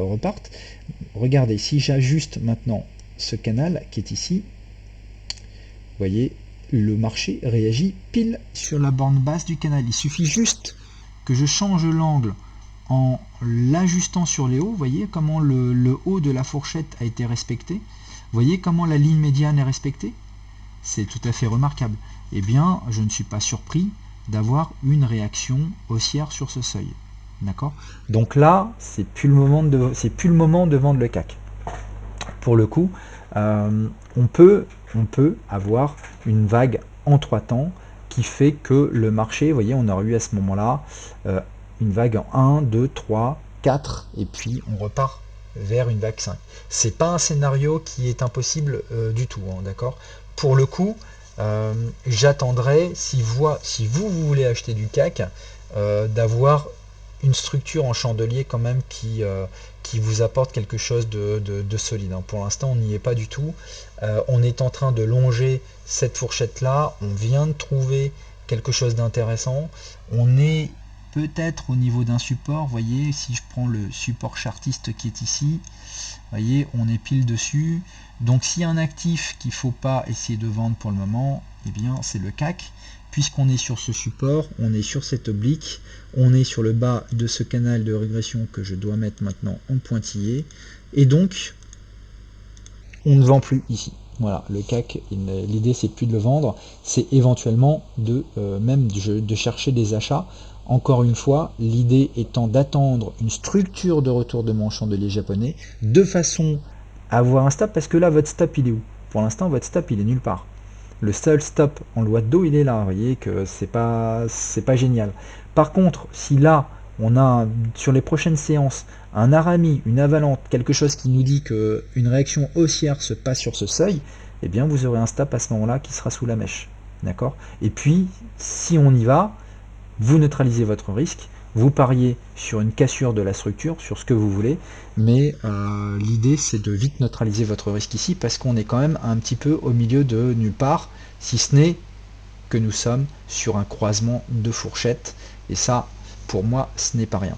reparte. Regardez, si j'ajuste maintenant ce canal qui est ici, vous voyez, le marché réagit pile sur la borne basse du canal. Il suffit juste que je change l'angle en l'ajustant sur les hauts. Vous voyez comment le haut de la fourchette a été respecté. Vous voyez comment la ligne médiane est respectée. C'est tout à fait remarquable. Eh bien, je ne suis pas surpris d'avoir une réaction haussière sur ce seuil. D'accord? Donc là, c'est plus le moment de vendre le CAC. Pour le coup, on peut avoir une vague en 3 temps qui fait que le marché, vous voyez, on aurait eu à ce moment-là une vague en 1, 2, 3, 4, et puis on repart vers une vague 5. C'est pas un scénario qui est impossible du tout, hein, d'accord? Pour le coup, j'attendrai, si vous voulez acheter du CAC, d'avoir une structure en chandelier quand même qui vous apporte quelque chose de solide. Hein. Pour l'instant, on n'y est pas du tout. On est en train de longer cette fourchette-là. On vient de trouver quelque chose d'intéressant. On est peut-être au niveau d'un support. Vous voyez, si je prends le support chartiste qui est ici, vous voyez, on est pile dessus. Donc s'il y a un actif qu'il ne faut pas essayer de vendre pour le moment, eh bien c'est le CAC. Puisqu'on est sur ce support, on est sur cette oblique, on est sur le bas de ce canal de régression que je dois mettre maintenant en pointillé, et donc on ne vend plus ici. Voilà, le CAC, l'idée c'est plus de le vendre, c'est éventuellement de chercher des achats. Encore une fois, l'idée étant d'attendre une structure de retour de mon chandelier japonais, de façon à avoir un stop, parce que là votre stop il est où? Pour l'instant votre stop il est nulle part. Le seul stop en loi de dos il est là, vous voyez que c'est pas génial. Par contre, si là on a sur les prochaines séances un Arami, une Avalante, quelque chose qui nous dit qu'une réaction haussière se passe sur ce seuil, eh bien vous aurez un stop à ce moment-là qui sera sous la mèche. D'accord? Et puis, si on y va, vous neutralisez votre risque, vous pariez sur une cassure de la structure, sur ce que vous voulez, mais l'idée c'est de vite neutraliser votre risque ici, parce qu'on est quand même un petit peu au milieu de nulle part, si ce n'est que nous sommes sur un croisement de fourchettes, et ça, pour moi, ce n'est pas rien.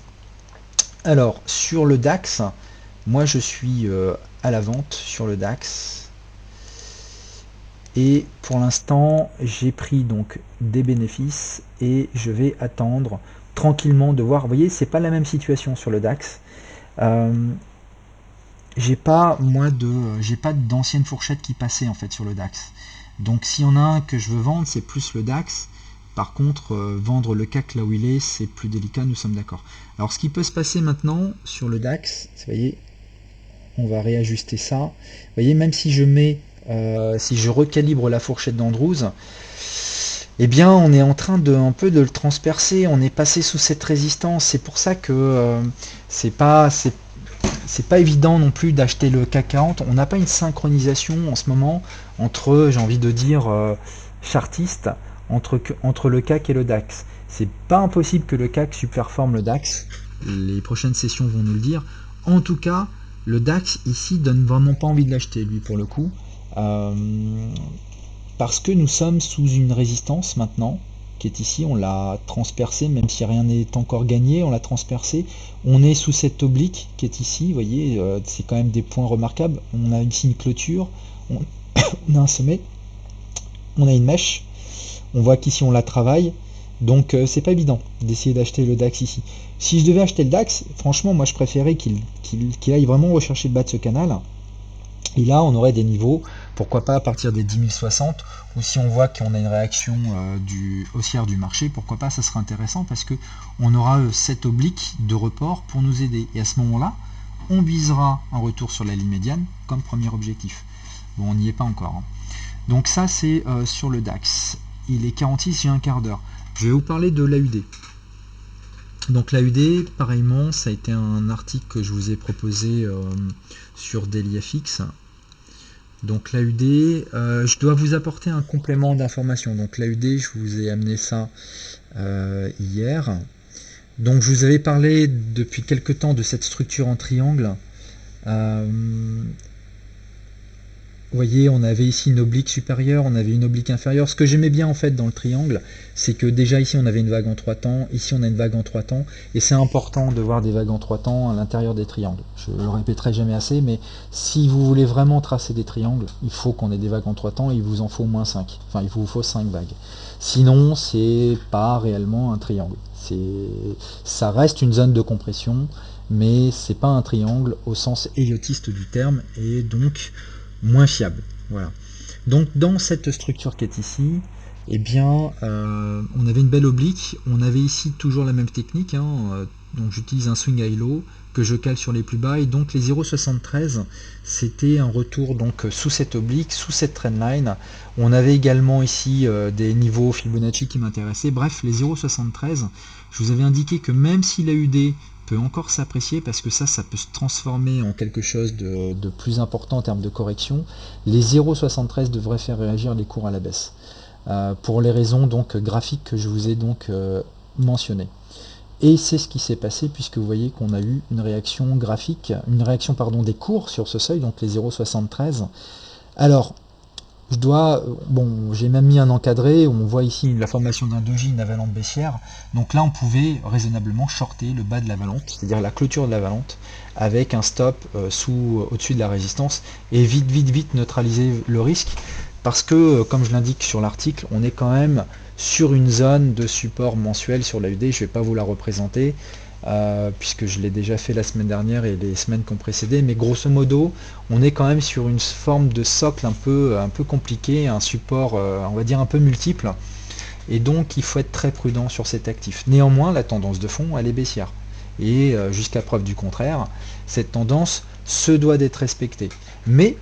Alors, sur le DAX, moi je suis à la vente sur le DAX, et pour l'instant j'ai pris donc des bénéfices et je vais attendre tranquillement de voir. Vous voyez, c'est pas la même situation sur le DAX. J'ai pas d'anciennes fourchettes qui passaient en fait sur le DAX. Donc s'il y en a un que je veux vendre, c'est plus le DAX. Par contre, vendre le CAC là où il est, c'est plus délicat, nous sommes d'accord. Alors ce qui peut se passer maintenant sur le DAX, vous voyez, on va réajuster ça. Vous voyez, même si je mets si je recalibre la fourchette d'Andrews, eh bien on est en train de un peu de le transpercer, on est passé sous cette résistance, c'est pour ça que c'est pas c'est pas évident non plus d'acheter le CAC 40, on n'a pas une synchronisation en ce moment entre, j'ai envie de dire, chartiste, entre le CAC et le DAX. C'est pas impossible que le CAC superforme le DAX, les prochaines sessions vont nous le dire. En tout cas, le DAX ici donne vraiment pas envie de l'acheter lui pour le coup. Euh, Parce que nous sommes sous une résistance maintenant, qui est ici, on l'a transpercé, même si rien n'est encore gagné, on l'a transpercé. On est sous cette oblique qui est ici, vous voyez, c'est quand même des points remarquables. On a ici une clôture, on, on a un sommet, on a une mèche, on voit qu'ici on la travaille, donc c'est pas évident d'essayer d'acheter le DAX ici. Si je devais acheter le DAX, franchement, moi je préférais qu'il aille vraiment rechercher le bas de ce canal. Et là, on aurait des niveaux, pourquoi pas à partir des 10 060, ou si on voit qu'on a une réaction haussière du marché, pourquoi pas, ça sera intéressant parce que on aura cette oblique de report pour nous aider. Et à ce moment-là, on visera un retour sur la ligne médiane comme premier objectif. Bon, on n'y est pas encore, hein. Donc ça, c'est sur le DAX. Il est 46, j'ai un quart d'heure. Je vais vous parler de l'AUD. Donc l'AUD, pareillement, ça a été un article que je vous ai proposé sur DailyFX. Donc l'AUD, je dois vous apporter un complément d'information. Donc l'AUD, je vous ai amené ça hier. Donc je vous avais parlé depuis quelque temps de cette structure en triangle. Vous voyez, on avait ici une oblique supérieure, on avait une oblique inférieure. Ce que j'aimais bien en fait dans le triangle, c'est que déjà ici on avait une vague en 3 temps, ici on a une vague en 3 temps, et c'est important de voir des vagues en 3 temps à l'intérieur des triangles. Je le répéterai jamais assez, mais si vous voulez vraiment tracer des triangles, il faut qu'on ait des vagues en 3 temps, et il vous en faut au moins 5. Enfin, il vous faut 5 vagues. Sinon, c'est pas réellement un triangle. Ça reste une zone de compression, mais c'est pas un triangle au sens éliotiste du terme, et donc moins fiable. Voilà. Donc dans cette structure qui est ici, eh bien, on avait une belle oblique. On avait ici toujours la même technique, hein, donc j'utilise un swing high low que je cale sur les plus bas, et donc les 0,73 c'était un retour donc sous cette oblique, sous cette trendline. On avait également ici des niveaux Fibonacci qui m'intéressaient. Bref, les 0,73, je vous avais indiqué que même si l'AUD peut encore s'apprécier, parce que ça peut se transformer en quelque chose de plus important en termes de correction, les 0,73 devraient faire réagir les cours à la baisse, pour les raisons donc graphiques que je vous ai donc mentionnées. Et c'est ce qui s'est passé, puisque vous voyez qu'on a eu une réaction graphique, une réaction pardon des cours sur ce seuil, donc les 0,73. Alors, j'ai même mis un encadré, on voit ici la formation d'un doji, une avalante baissière, donc là on pouvait raisonnablement shorter le bas de la valante, c'est-à-dire la clôture de la valante, avec un stop au-dessus de la résistance, et vite neutraliser le risque, parce que, comme je l'indique sur l'article, on est quand même sur une zone de support mensuel sur l'AUD, je ne vais pas vous la représenter, puisque je l'ai déjà fait la semaine dernière et les semaines qui ont précédé, mais grosso modo on est quand même sur une forme de socle un peu compliqué, un support on va dire un peu multiple, et donc il faut être très prudent sur cet actif. Néanmoins, la tendance de fond elle est baissière, et jusqu'à preuve du contraire, cette tendance se doit d'être respectée, mais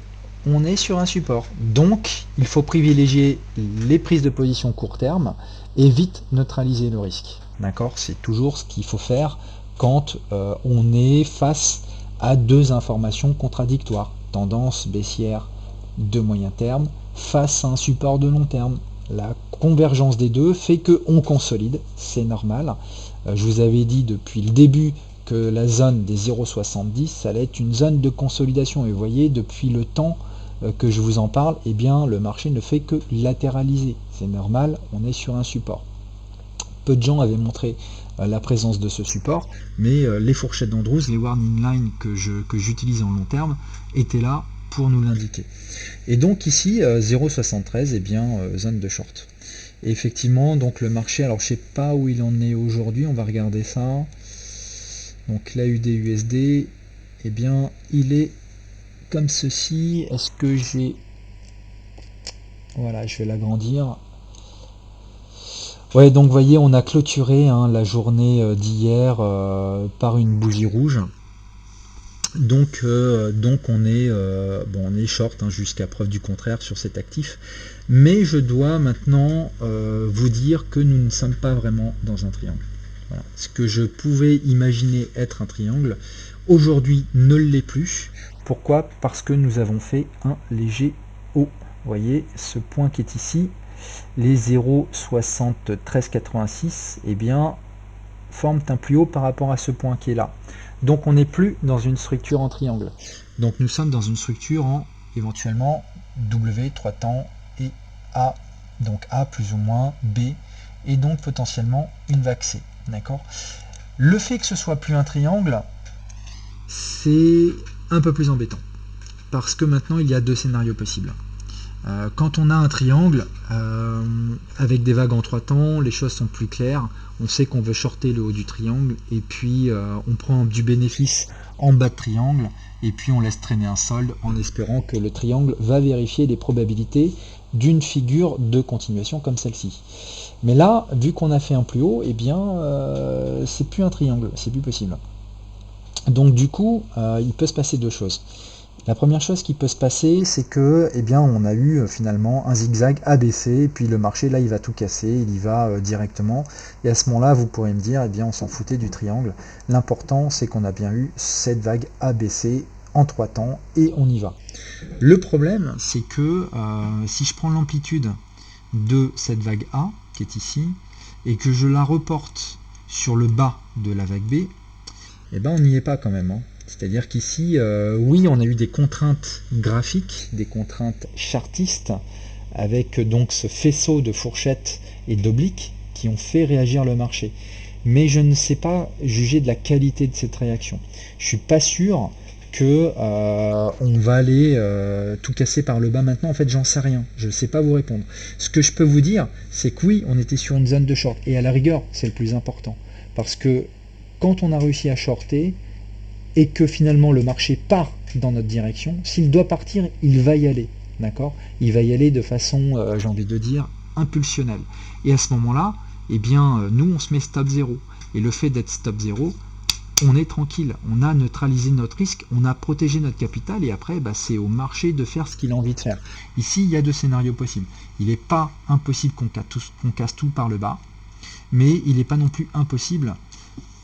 on est sur un support, donc il faut privilégier les prises de position court terme et vite neutraliser le risque. D'accord, c'est toujours ce qu'il faut faire quand on est face à deux informations contradictoires. Tendance baissière de moyen terme face à un support de long terme. La convergence des deux fait qu'on consolide, c'est normal. Je vous avais dit depuis le début que la zone des 0,70, ça allait être une zone de consolidation. Et vous voyez, depuis le temps que je vous en parle, eh bien, le marché ne fait que latéraliser. C'est normal, on est sur un support. Peu de gens avaient montré la présence de ce support, mais les fourchettes d'Andrews, les warning lines que j'utilise en long terme, étaient là pour nous l'indiquer. Et donc ici, 0,73, eh bien, zone de short. Et effectivement, donc le marché, alors je sais pas où il en est aujourd'hui, on va regarder ça. Donc l'AUD USD, eh bien, il est comme ceci. Est-ce que j'ai... Voilà, je vais l'agrandir. Ouais, donc vous voyez, on a clôturé la journée d'hier par une bougie rouge. Donc on est short hein, jusqu'à preuve du contraire sur cet actif. Mais je dois maintenant vous dire que nous ne sommes pas vraiment dans un triangle. Voilà. Ce que je pouvais imaginer être un triangle, aujourd'hui ne l'est plus. Pourquoi? Parce que nous avons fait un léger haut. Vous voyez, ce point qui est ici, les 0,7386, eh bien, forment un plus haut par rapport à ce point qui est là. Donc on n'est plus dans une structure en triangle. Donc nous sommes dans une structure en éventuellement W, 3 temps et A. Donc A plus ou moins B et donc potentiellement une vague C. D'accord. Le fait que ce soit plus un triangle, c'est un peu plus embêtant. Parce que maintenant il y a deux scénarios possibles. Quand on a un triangle avec des vagues en 3 temps, les choses sont plus claires. On sait qu'on veut shorter le haut du triangle et puis on prend du bénéfice en bas de triangle et puis on laisse traîner un solde en espérant que le triangle va vérifier les probabilités d'une figure de continuation comme celle-ci. Mais là, vu qu'on a fait un plus haut, eh bien c'est plus un triangle, c'est plus possible. Donc du coup, il peut se passer deux choses. La première chose qui peut se passer, c'est que, eh bien, on a eu finalement un zigzag ABC, et puis le marché, là, il va tout casser, il y va directement. Et à ce moment-là, vous pourrez me dire, eh bien, on s'en foutait du triangle. L'important, c'est qu'on a bien eu cette vague ABC en 3 temps, et on y va. Le problème, c'est que si je prends l'amplitude de cette vague A, qui est ici, et que je la reporte sur le bas de la vague B, eh ben, on n'y est pas quand même, hein. C'est-à-dire qu'ici, oui, on a eu des contraintes graphiques, des contraintes chartistes, avec donc ce faisceau de fourchettes et d'obliques qui ont fait réagir le marché. Mais je ne sais pas juger de la qualité de cette réaction. Je suis pas sûr que on va aller tout casser par le bas maintenant. En fait, j'en sais rien. Je ne sais pas vous répondre. Ce que je peux vous dire, c'est que oui, on était sur une zone de short. Et à la rigueur, c'est le plus important. Parce que quand on a réussi à shorter, et que finalement le marché part dans notre direction, s'il doit partir, il va y aller, d'accord? Il va y aller de façon, j'ai envie de dire, impulsionnelle. Et à ce moment-là, eh bien, nous, on se met stop 0. Et le fait d'être stop 0, on est tranquille, on a neutralisé notre risque, on a protégé notre capital, et après, bah, c'est au marché de faire ce qu'il a envie de faire. Ici, il y a deux scénarios possibles. Il n'est pas impossible qu'on casse tout par le bas, mais il n'est pas non plus impossible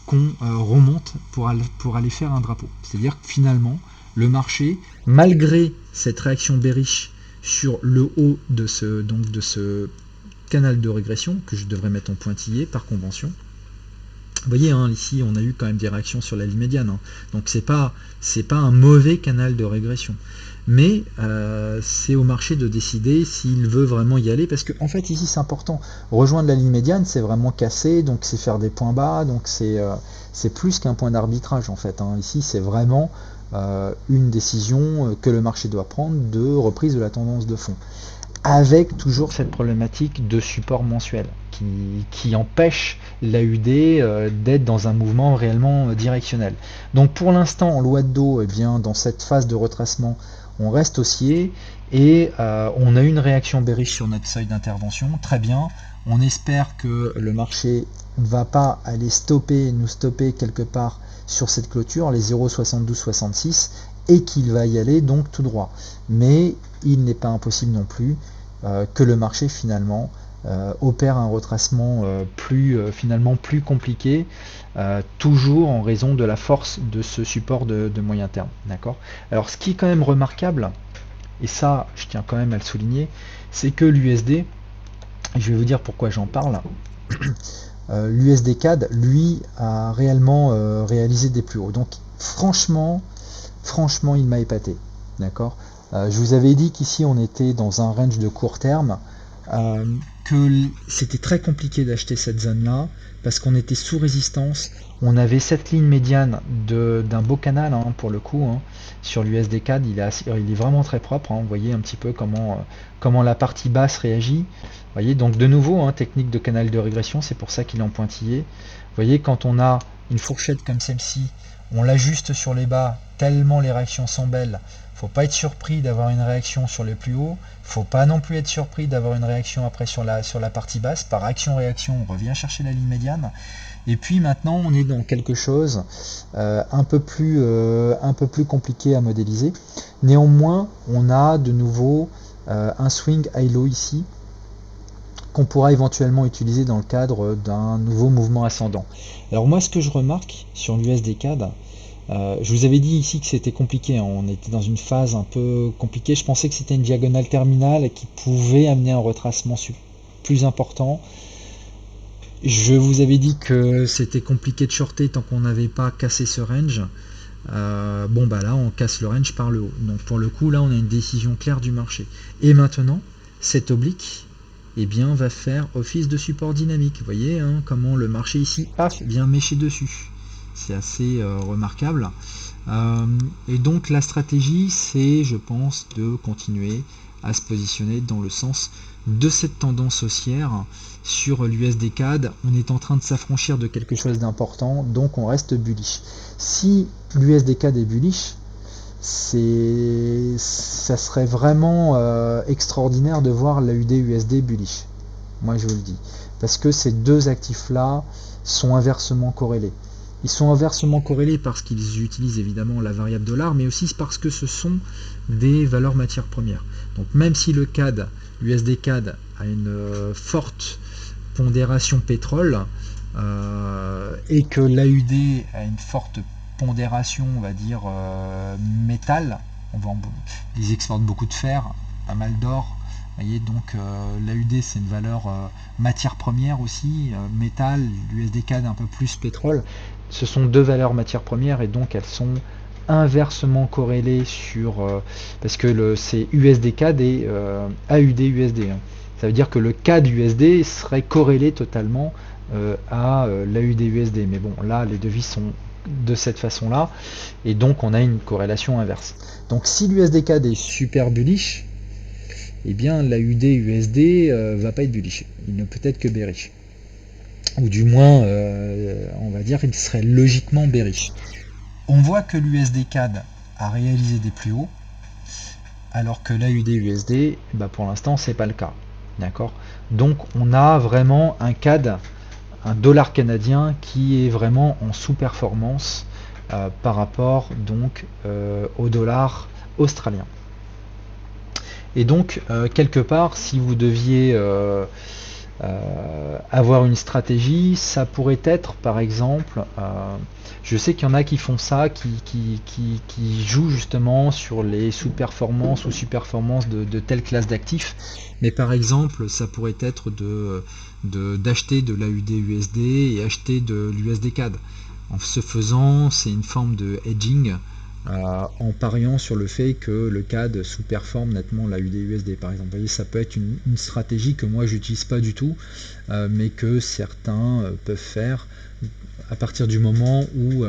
qu'on remonte pour aller faire un drapeau. C'est-à-dire que finalement, le marché, malgré cette réaction bearish sur le haut de ce canal de régression, que je devrais mettre en pointillé par convention, vous voyez, hein, ici, on a eu quand même des réactions sur la ligne médiane. Hein. Donc, c'est pas un mauvais canal de régression. Mais c'est au marché de décider s'il veut vraiment y aller. Parce que, en fait, ici, c'est important. Rejoindre la ligne médiane, c'est vraiment casser. Donc, c'est faire des points bas. Donc, c'est plus qu'un point d'arbitrage, en fait. Hein. Ici, c'est vraiment une décision que le marché doit prendre de reprise de la tendance de fond. Avec toujours cette problématique de support mensuel qui empêche l'AUD d'être dans un mouvement réellement directionnel. Donc pour l'instant en loi de dos, eh bien, dans cette phase de retracement, on reste haussier et on a une réaction bearish sur notre seuil d'intervention, très bien. On espère que le marché va pas aller nous stopper quelque part sur cette clôture, les 0,7266, et qu'il va y aller donc tout droit. Mais il n'est pas impossible non plus que le marché finalement opère un retracement finalement plus compliqué, toujours en raison de la force de ce support de moyen terme. D'accord. Alors ce qui est quand même remarquable, et ça je tiens quand même à le souligner, c'est que l'USD, je vais vous dire pourquoi j'en parle, l'USD CAD, lui, a réellement réalisé des plus hauts. Donc franchement, il m'a épaté. D'accord. Je vous avais dit qu'ici on était dans un range de court terme, que c'était très compliqué d'acheter cette zone là parce qu'on était sous résistance. On avait cette ligne médiane d'un beau canal hein, pour le coup hein, sur l'USD CAD, il est vraiment très propre hein. Vous voyez un petit peu comment la partie basse réagit. Vous voyez, donc de nouveau hein, technique de canal de régression, c'est pour ça qu'il est en pointillé. Vous voyez, quand on a une fourchette comme celle-ci, on l'ajuste sur les bas tellement les réactions sont belles. Faut pas être surpris d'avoir une réaction sur les plus hauts, faut pas non plus être surpris d'avoir une réaction après sur la partie basse. Par action-réaction, on revient chercher la ligne médiane. Et puis maintenant, on est dans quelque chose un peu plus compliqué à modéliser. Néanmoins, on a de nouveau un swing high-low ici, qu'on pourra éventuellement utiliser dans le cadre d'un nouveau mouvement ascendant. Alors moi, ce que je remarque sur l'USD-CAD, je vous avais dit ici que c'était compliqué, hein. On était dans une phase un peu compliquée. Je pensais que c'était une diagonale terminale qui pouvait amener un retracement plus important. Je vous avais dit que c'était compliqué de shorter tant qu'on n'avait pas cassé ce range. Bon bah là on casse le range par le haut. Donc pour le coup là on a une décision claire du marché. Et maintenant cet oblique eh bien, va faire office de support dynamique. Vous voyez hein, comment le marché ici vient mécher dessus. C'est assez remarquable. Et donc la stratégie, c'est, je pense, de continuer à se positionner dans le sens de cette tendance haussière sur l'USD-CAD. On est en train de s'affranchir de quelque chose d'important, donc on reste bullish. Si l'USD-CAD est bullish, ça serait vraiment extraordinaire de voir l'AUD-USD bullish. Moi je vous le dis. Parce que ces deux actifs-là sont inversement corrélés. Ils sont inversement corrélés parce qu'ils utilisent évidemment la variable dollar, mais aussi parce que ce sont des valeurs matières premières. Donc même si le CAD, l'USD-CAD a une forte pondération pétrole et que l'AUD a une forte pondération, on va dire, métal, ils exportent beaucoup de fer, pas mal d'or. Voyez, donc l'AUD c'est une valeur matière première aussi, métal, l'USD-CAD un peu plus pétrole. Ce sont deux valeurs matières premières et donc elles sont inversement corrélées sur parce que c'est USD-CAD et AUD-USD. Hein. Ça veut dire que le CAD USD serait corrélé totalement à l'AUD-USD. Mais bon, là les devises sont de cette façon-là et donc on a une corrélation inverse. Donc si l'USD-CAD est super bullish, eh bien la UD-USD va pas être bullish, il ne peut être que bearish. Ou du moins, on va dire, il serait logiquement bearish. On voit que l'USD-CAD a réalisé des plus hauts, alors que la UD-USD, bah pour l'instant, c'est pas le cas. D'accord. Donc on a vraiment un CAD, un dollar canadien qui est vraiment en sous-performance par rapport donc au dollar australien. Et donc, quelque part, si vous deviez avoir une stratégie, ça pourrait être, par exemple, je sais qu'il y en a qui font ça, qui jouent justement sur les sous-performances ou sur-performances de telle classe d'actifs. Mais par exemple, ça pourrait être d'acheter de l'AUD-USD et acheter de l'USD-CAD. En ce faisant, c'est une forme de hedging. En pariant sur le fait que le CAD sous-performe nettement la UD-USD par exemple. Vous voyez, ça peut être une stratégie que moi j'utilise pas du tout, mais que certains peuvent faire à partir du moment où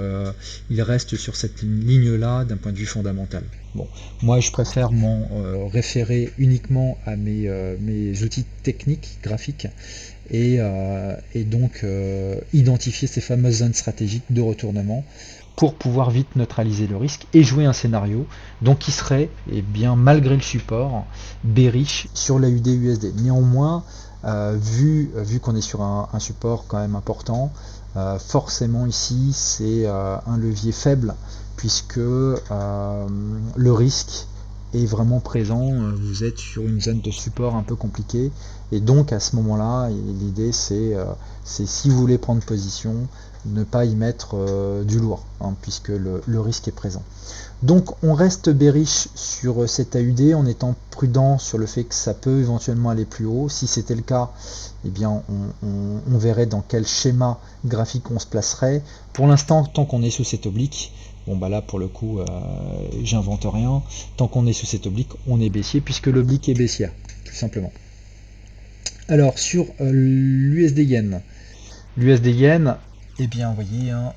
ils restent sur cette ligne-là d'un point de vue fondamental. Bon, moi je préfère m'en référer uniquement à mes outils techniques, graphiques, et donc identifier ces fameuses zones stratégiques de retournement pour pouvoir vite neutraliser le risque et jouer un scénario donc qui serait, eh bien, malgré le support, bearish sur la UD-USD. Néanmoins, vu qu'on est sur un support quand même important, forcément ici c'est un levier faible puisque le risque est vraiment présent, vous êtes sur une zone de support un peu compliquée et donc à ce moment là l'idée c'est si vous voulez prendre position, ne pas y mettre du lourd hein, puisque le risque est présent. Donc on reste bearish sur cette AUD en étant prudent sur le fait que ça peut éventuellement aller plus haut. Si c'était le cas, eh bien on verrait dans quel schéma graphique on se placerait. Pour l'instant, tant qu'on est sous cette oblique, bon bah là pour le coup j'invente rien, tant qu'on est sous cette oblique, on est baissier puisque l'oblique est baissière, tout simplement. Alors sur l'USD Yen. L'USD Yen, eh bien vous voyez, hein,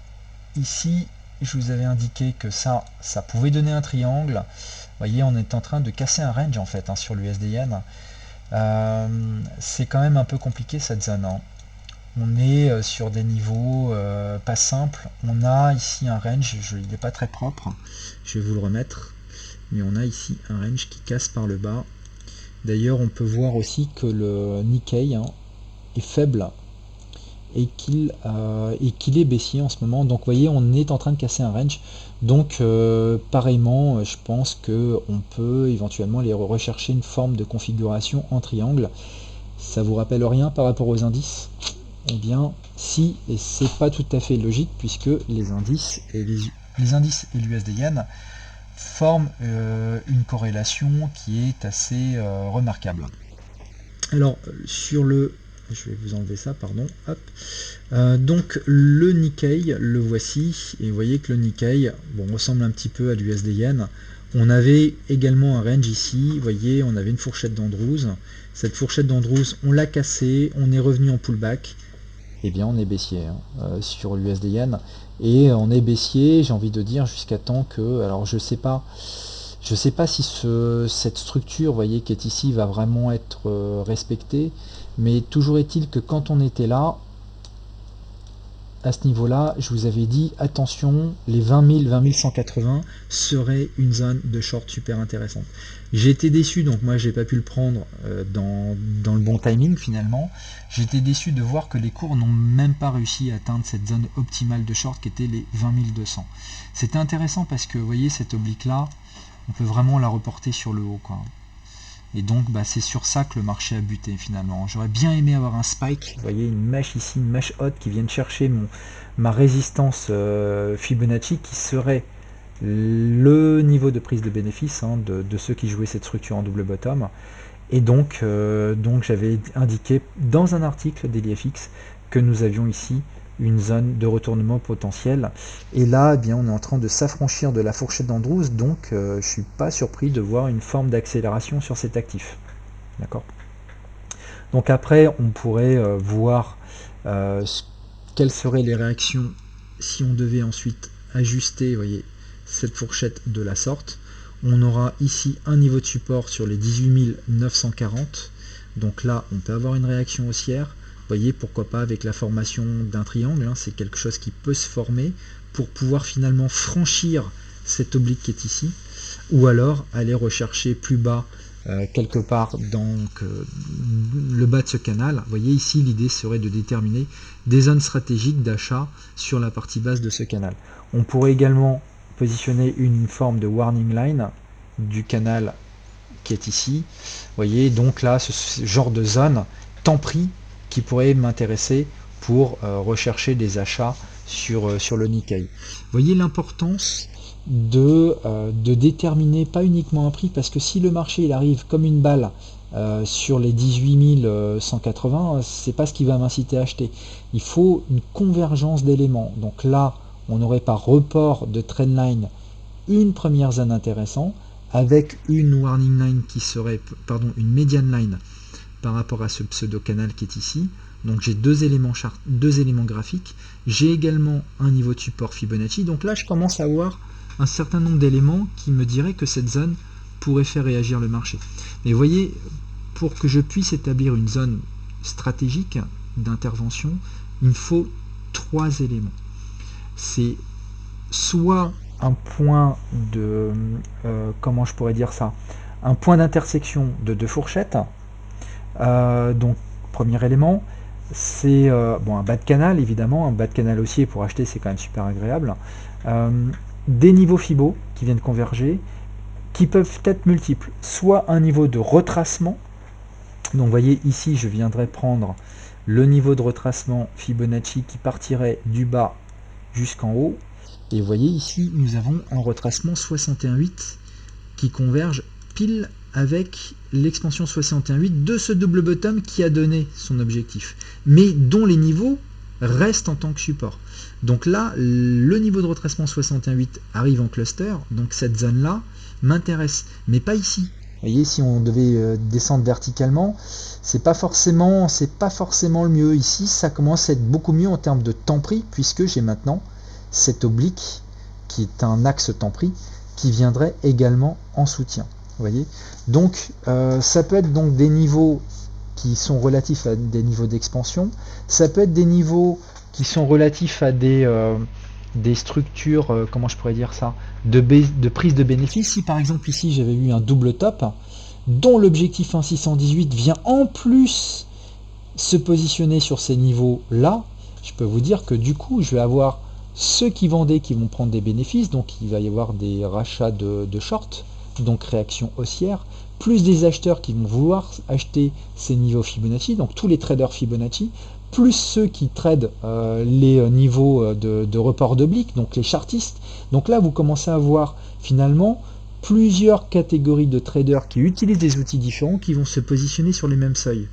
ici je vous avais indiqué que ça pouvait donner un triangle. Vous voyez, on est en train de casser un range en fait hein, sur l'USD Yen. C'est quand même un peu compliqué cette zone. Hein. on est sur des niveaux pas simples. On a ici un range, il n'est pas très propre, je vais vous le remettre, mais on a ici un range qui casse par le bas. D'ailleurs, on peut voir aussi que le Nikkei est faible et qu'il est baissier en ce moment. Donc vous voyez, on est en train de casser un range. Donc pareillement, je pense qu'on peut éventuellement aller rechercher une forme de configuration en triangle. Ça vous rappelle rien par rapport aux indices? Eh bien, si, et c'est pas tout à fait logique, puisque les indices et l'USD Yen forment une corrélation qui est assez remarquable. Alors, sur le... Je vais vous enlever ça, pardon. Hop. Donc, le Nikkei, le voici. Et vous voyez que le Nikkei, bon, ressemble un petit peu à l'USD Yen. On avait également un range ici. Vous voyez, on avait une fourchette d'Andrews. Cette fourchette d'Andrews, on l'a cassée. On est revenu en pullback. Eh bien, on est baissier sur l'USD Yen. Et on est baissier, j'ai envie de dire, jusqu'à temps que... Alors, je sais pas si cette structure, vous voyez, qui est ici, va vraiment être respectée, mais toujours est-il que quand on était là, à ce niveau-là, je vous avais dit, attention, les 20 000, 20 180 seraient une zone de short super intéressante. J'ai été déçu, donc moi j'ai pas pu le prendre dans le bon timing finalement. J'ai été déçu de voir que les cours n'ont même pas réussi à atteindre cette zone optimale de short qui était les 20 200. C'était intéressant parce que vous voyez cette oblique là, on peut vraiment la reporter sur le haut, quoi. Et donc c'est sur ça que le marché a buté finalement. J'aurais bien aimé avoir un spike, vous voyez une mèche ici, une mèche haute qui vienne chercher ma résistance Fibonacci qui serait le niveau de prise de bénéfice de ceux qui jouaient cette structure en double bottom. Et donc j'avais indiqué dans un article d'EliFX que nous avions ici une zone de retournement potentiel. Et là, eh bien, on est en train de s'affranchir de la fourchette d'Andrews, donc je ne suis pas surpris de voir une forme d'accélération sur cet actif. D'accord. Donc après, on pourrait voir quelles seraient les réactions si on devait ensuite ajuster, vous voyez, cette fourchette de la sorte. On aura ici un niveau de support sur les 18 940. Donc là, on peut avoir une réaction haussière. Vous voyez, pourquoi pas avec la formation d'un triangle, c'est quelque chose qui peut se former pour pouvoir finalement franchir cette oblique qui est ici, ou alors aller rechercher plus bas quelque part dans le bas de ce canal. Vous voyez ici, l'idée serait de déterminer des zones stratégiques d'achat sur la partie basse de ce canal. On pourrait également positionner une forme de warning line du canal qui est ici. Vous voyez, donc là, ce genre de zone temps pris qui pourrait m'intéresser pour rechercher des achats sur le Nikkei. Vous voyez l'importance de déterminer pas uniquement un prix, parce que si le marché il arrive comme une balle sur les 18 180, c'est pas ce qui va m'inciter à acheter. Il faut une convergence d'éléments. Donc là, on aurait par report de trendline une première zone intéressante avec une warning line qui serait, une median line par rapport à ce pseudo-canal qui est ici. Donc j'ai deux éléments graphiques. J'ai également un niveau de support Fibonacci. Donc là, je commence à avoir un certain nombre d'éléments qui me diraient que cette zone pourrait faire réagir le marché. Mais vous voyez, pour que je puisse établir une zone stratégique d'intervention, il me faut trois éléments. C'est soit un point de... comment je pourrais dire ça, un point d'intersection de deux fourchettes. Donc, premier élément, c'est un bas de canal, évidemment. Un bas de canal haussier pour acheter, c'est quand même super agréable. Des niveaux Fibo qui viennent converger, qui peuvent être multiples. Soit un niveau de retracement. Donc, vous voyez, ici, je viendrai prendre le niveau de retracement Fibonacci qui partirait du bas jusqu'en haut. Et vous voyez, ici, nous avons un retracement 61,8 qui converge pile avec l'expansion 61,8 de ce double bottom qui a donné son objectif, mais dont les niveaux restent en tant que support. Donc là, le niveau de retracement 61,8 arrive en cluster, donc cette zone-là m'intéresse, mais pas ici. Vous voyez, si on devait descendre verticalement, c'est pas forcément le mieux. Ici, ça commence à être beaucoup mieux en termes de temps pris, puisque j'ai maintenant cette oblique qui est un axe temps pris qui viendrait également en soutien. Vous voyez, donc ça peut être donc des niveaux qui sont relatifs à des niveaux d'expansion, ça peut être des niveaux qui sont relatifs à des structures, comment je pourrais dire ça, de prise de bénéfice. Si par exemple ici j'avais eu un double top, dont l'objectif 1,618 vient en plus se positionner sur ces niveaux-là, je peux vous dire que du coup, je vais avoir ceux qui vendaient qui vont prendre des bénéfices, donc il va y avoir des rachats de short, donc réaction haussière, plus des acheteurs qui vont vouloir acheter ces niveaux Fibonacci, donc tous les traders Fibonacci, plus ceux qui tradent les niveaux de report d'oblique, donc les chartistes. Donc là, vous commencez à voir finalement plusieurs catégories de traders qui utilisent des outils différents qui vont se positionner sur les mêmes seuils.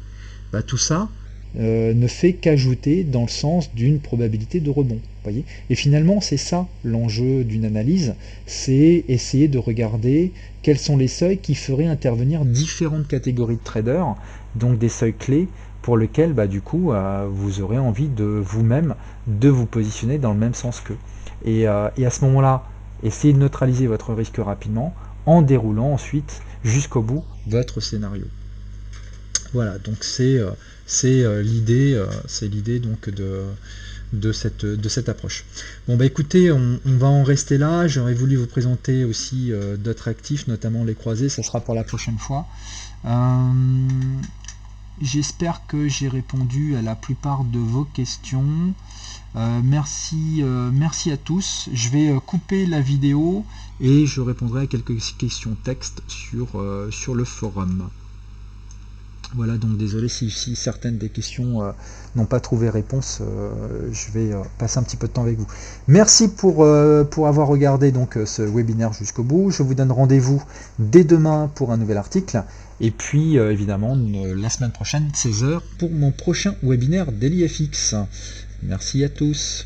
Bah, tout ça ne fait qu'ajouter dans le sens d'une probabilité de rebond. Voyez, et finalement, c'est ça l'enjeu d'une analyse, c'est essayer de regarder quels sont les seuils qui feraient intervenir différentes catégories de traders, donc des seuils clés pour lesquels bah, du coup vous aurez envie de vous-même de vous positionner dans le même sens qu'eux. Et à ce moment-là, essayez de neutraliser votre risque rapidement en déroulant ensuite jusqu'au bout votre scénario. Voilà, donc c'est l'idée donc de cette approche. Bon bah écoutez, on va en rester là. J'aurais voulu vous présenter aussi d'autres actifs, notamment les croisés, ça sera pour la prochaine fois. J'espère que j'ai répondu à la plupart de vos questions. Merci à tous. Je vais couper la vidéo et je répondrai à quelques questions texte sur le forum. Voilà, donc désolé si certaines des questions n'ont pas trouvé réponse, je vais passer un petit peu de temps avec vous. Merci pour avoir regardé donc ce webinaire jusqu'au bout. Je vous donne rendez-vous dès demain pour un nouvel article. Et puis évidemment la semaine prochaine, 16h, pour mon prochain webinaire DailyFX. Merci à tous.